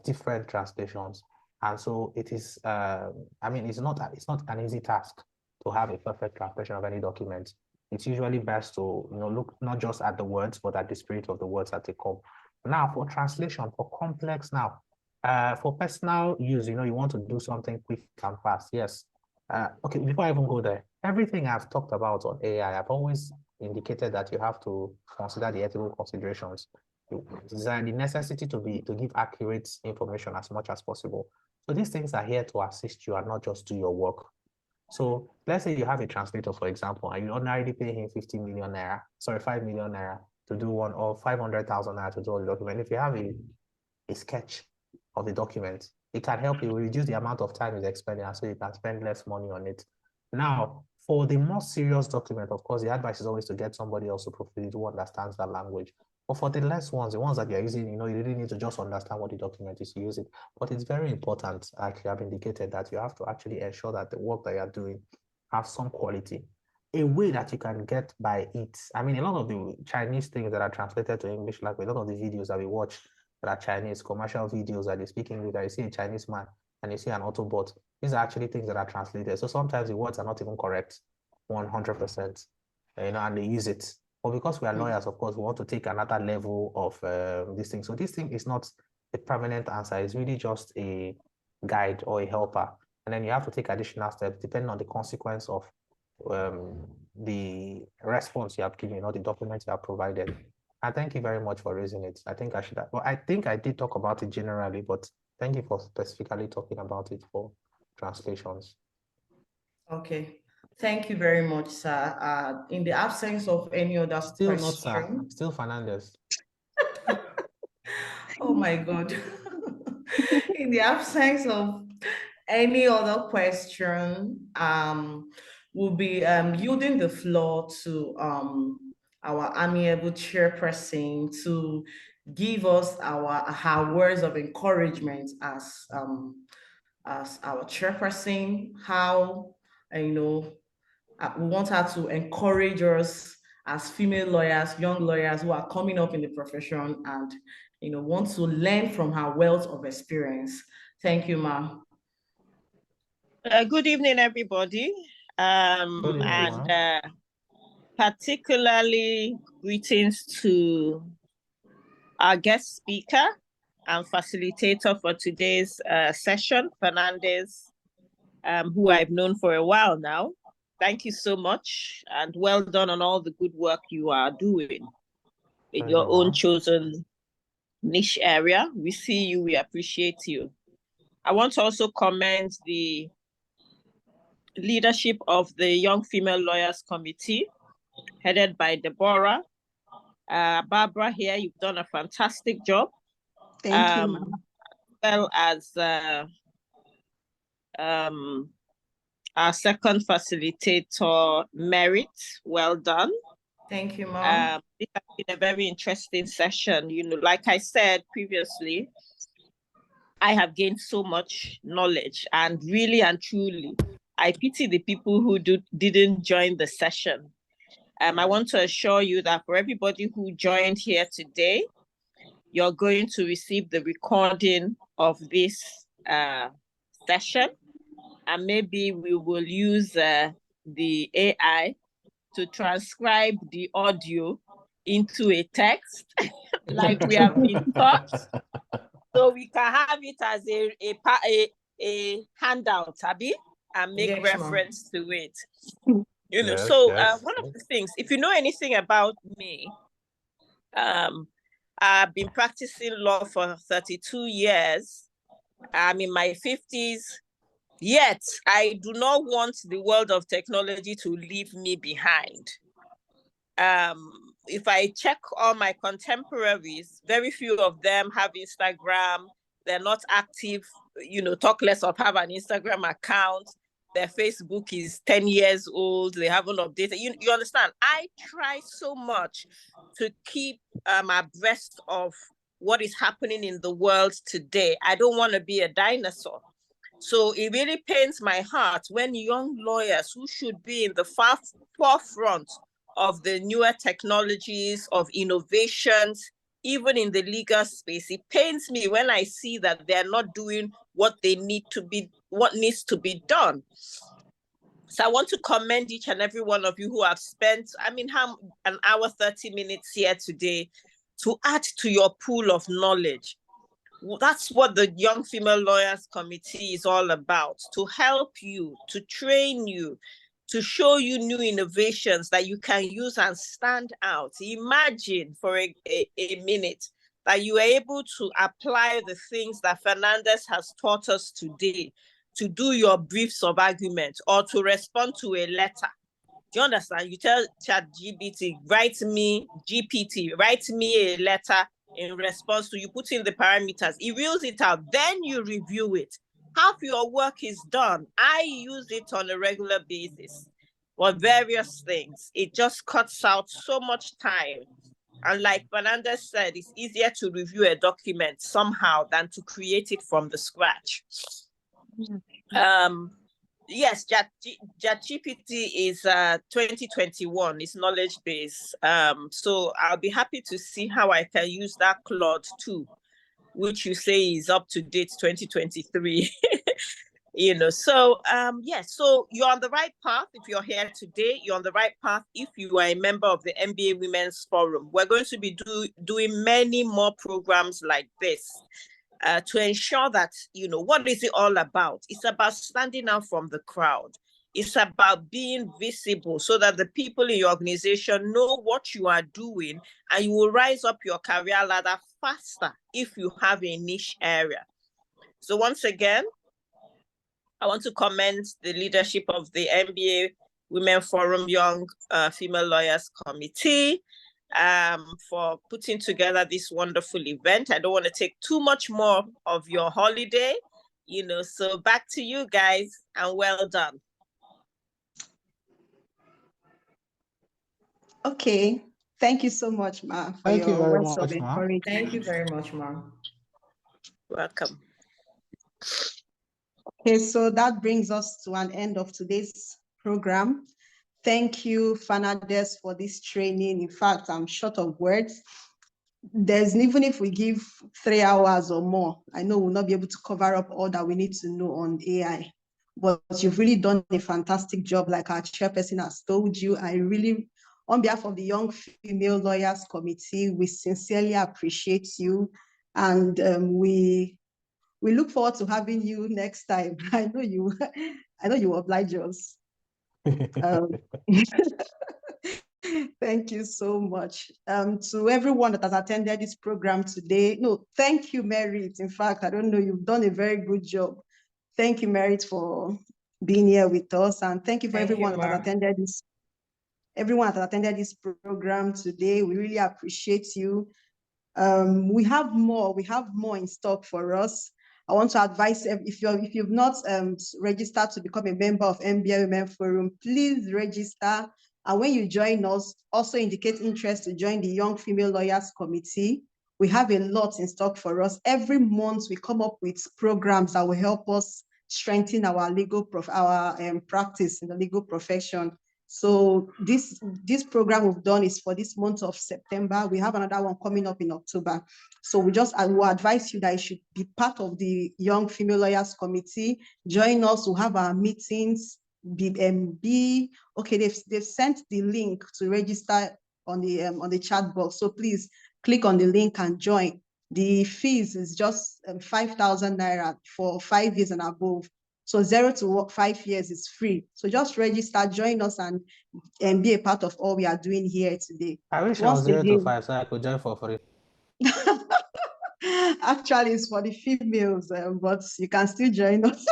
different translations. And so it is, I mean, it's not an easy task to have a perfect translation of any document. It's usually best to, look not just at the words, but at the spirit of the words that they come. Now, for translation, for complex now, for personal use, you want to do something quick and fast. Yes. Okay, before I even go there, everything I've talked about on AI, I've always indicated that you have to consider the ethical considerations. The necessity to give accurate information as much as possible. So these things are here to assist you and not just do your work. So let's say you have a translator, for example, and you ordinarily pay him 5 million naira to do one, or 500,000 naira to do the document. If you have a sketch of the document, it can help you reduce the amount of time you're spending, and so you can spend less money on it. Now, for the more serious document, of course, the advice is always to get somebody else to proofread who understands that language. But for the less ones, the ones that you're using, you really need to just understand what the document is to use it. But it's very important, actually, I've indicated that you have to actually ensure that the work that you're doing has some quality. A way that you can get by it. I mean, a lot of the Chinese things that are translated to English, like a lot of the videos that we watch that are Chinese, commercial videos that they speak English, that you see a Chinese man and you see an Autobot, these are actually things that are translated. So sometimes the words are not even correct 100%, and they use it. But because we are lawyers, of course, we want to take another level of this thing. So this thing is not a permanent answer. It's really just a guide or a helper. And then you have to take additional steps depending on the consequence of the response you have given or the documents you have provided. And thank you very much for raising it. I think I should have, well, I think I did talk about it generally, but thank you for specifically talking about it for translations. Okay. Thank you very much, sir. In the absence of any other Still question, not, sir. Still Fernandez. Oh my God. In the absence of any other question, we'll be yielding the floor to our amiable chairperson to give us our words of encouragement as our chairperson, how, we want her to encourage us as female lawyers, young lawyers who are coming up in the profession and, want to learn from her wealth of experience. Thank you, ma'am. Good evening, everybody. Good evening, and particularly greetings to our guest speaker and facilitator for today's session, Fernandez, who I've known for a while now. Thank you so much, and well done on all the good work you are doing in your own chosen niche area. We see you, we appreciate you. I want to also commend the leadership of the Young Female Lawyers Committee, headed by Deborah. Barbara here, you've done a fantastic job. Thank you. As well as our second facilitator, Merit. Well done. Thank you, Mom. This has been a very interesting session. Like I said previously, I have gained so much knowledge, and really and truly, I pity the people who didn't join the session. I want to assure you that for everybody who joined here today, you're going to receive the recording of this session, and maybe we will use the AI to transcribe the audio into a text, like we have been taught, so we can have it as a handout, Abby, and make reference to it. Yes, so yes. One of the things, if you know anything about me, I've been practicing law for 32 years. I'm in my 50s, yet I do not want the world of technology to leave me behind. If I check all my contemporaries, very few of them have Instagram. They're not active, talk less of have an Instagram account. Their Facebook is 10 years old. They haven't updated. You understand? I try so much to keep abreast of what is happening in the world today. I don't want to be a dinosaur. So it really pains my heart when young lawyers who should be in the forefront of the newer technologies, of innovations, even in the legal space, it pains me when I see that they're not doing what needs to be done. So I want to commend each and every one of you who have spent, an hour, 30 minutes here today to add to your pool of knowledge. That's what the Young Female Lawyers Committee is all about, to help you, to train you, to show you new innovations that you can use and stand out. Imagine for a minute that you are able to apply the things that Fernandez has taught us today to do your briefs of argument or to respond to a letter. Do you understand? You tell ChatGPT, write me a letter in response to, you put in the parameters, it reels it out, then you review it. Half your work is done. I use it on a regular basis for various things. It just cuts out so much time. And like Fernandez said, it's easier to review a document somehow than to create it from the scratch. Yes, ChatGPT is 2021, it's knowledge base. So I'll be happy to see how I can use that Claude 2, which you say is up to date 2023. So so you're on the right path. If you're here today, you're on the right path. If you are a member of the MBA Women's Forum, we're going to be doing many more programs like this. To ensure that, what is it all about? It's about standing out from the crowd. It's about being visible so that the people in your organization know what you are doing, and you will rise up your career ladder faster if you have a niche area. So once again, I want to commend the leadership of the MBA Women Forum Young Female Lawyers Committee for putting together this wonderful event. I don't want to take too much more of your holiday, so back to you guys, and well done. Okay, thank you so much, Ma, for Thank you your very words of much, Ma. encouragement. Thank you very much, Ma. Welcome. Okay, so that brings us to an end of today's program. Thank you, Fernandez, for this training. In fact, I'm short of words. Even if we give 3 hours or more, I know we'll not be able to cover up all that we need to know on AI. But you've really done a fantastic job, like our chairperson has told you. I really, on behalf of the Young Female Lawyers Committee, we sincerely appreciate you. And we look forward to having you next time. I know you oblige us. Thank you so much. To everyone that has attended this program today. No, thank you, Merit. In fact, I don't know, you've done a very good job. Thank you, Merit, for being here with us. And thank you for everyone that has attended this program today. We really appreciate you. We have more in stock for us. I want to advise, if you've not registered to become a member of MBA Women Forum, please register. And when you join us, also indicate interest to join the Young Female Lawyers Committee. We have a lot in stock for us. Every month, we come up with programs that will help us strengthen our legal practice in the legal profession. So this program we've done is for this month of September. We have another one coming up in October. So I will advise you that you should be part of the Young Female Lawyers Committee. Join us. We'll have our meetings. Okay, they've sent the link to register on the chat box. So please click on the link and join. The fees is just 5,000 Naira for 5 years and above. So 0 to 5 years is free. So just register, join us, and be a part of all we are doing here today. I wish I was 0 to 5 so I could join for free. Actually, it's for the females, but you can still join us.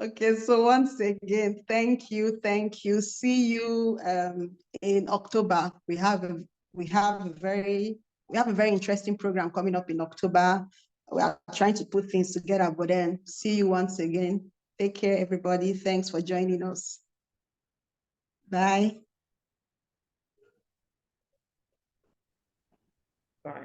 Okay, so once again, thank you. See you in October. We have a very interesting program coming up in October. We are trying to put things together, but then see you once again. Take care, everybody. Thanks for joining us. Bye. Bye.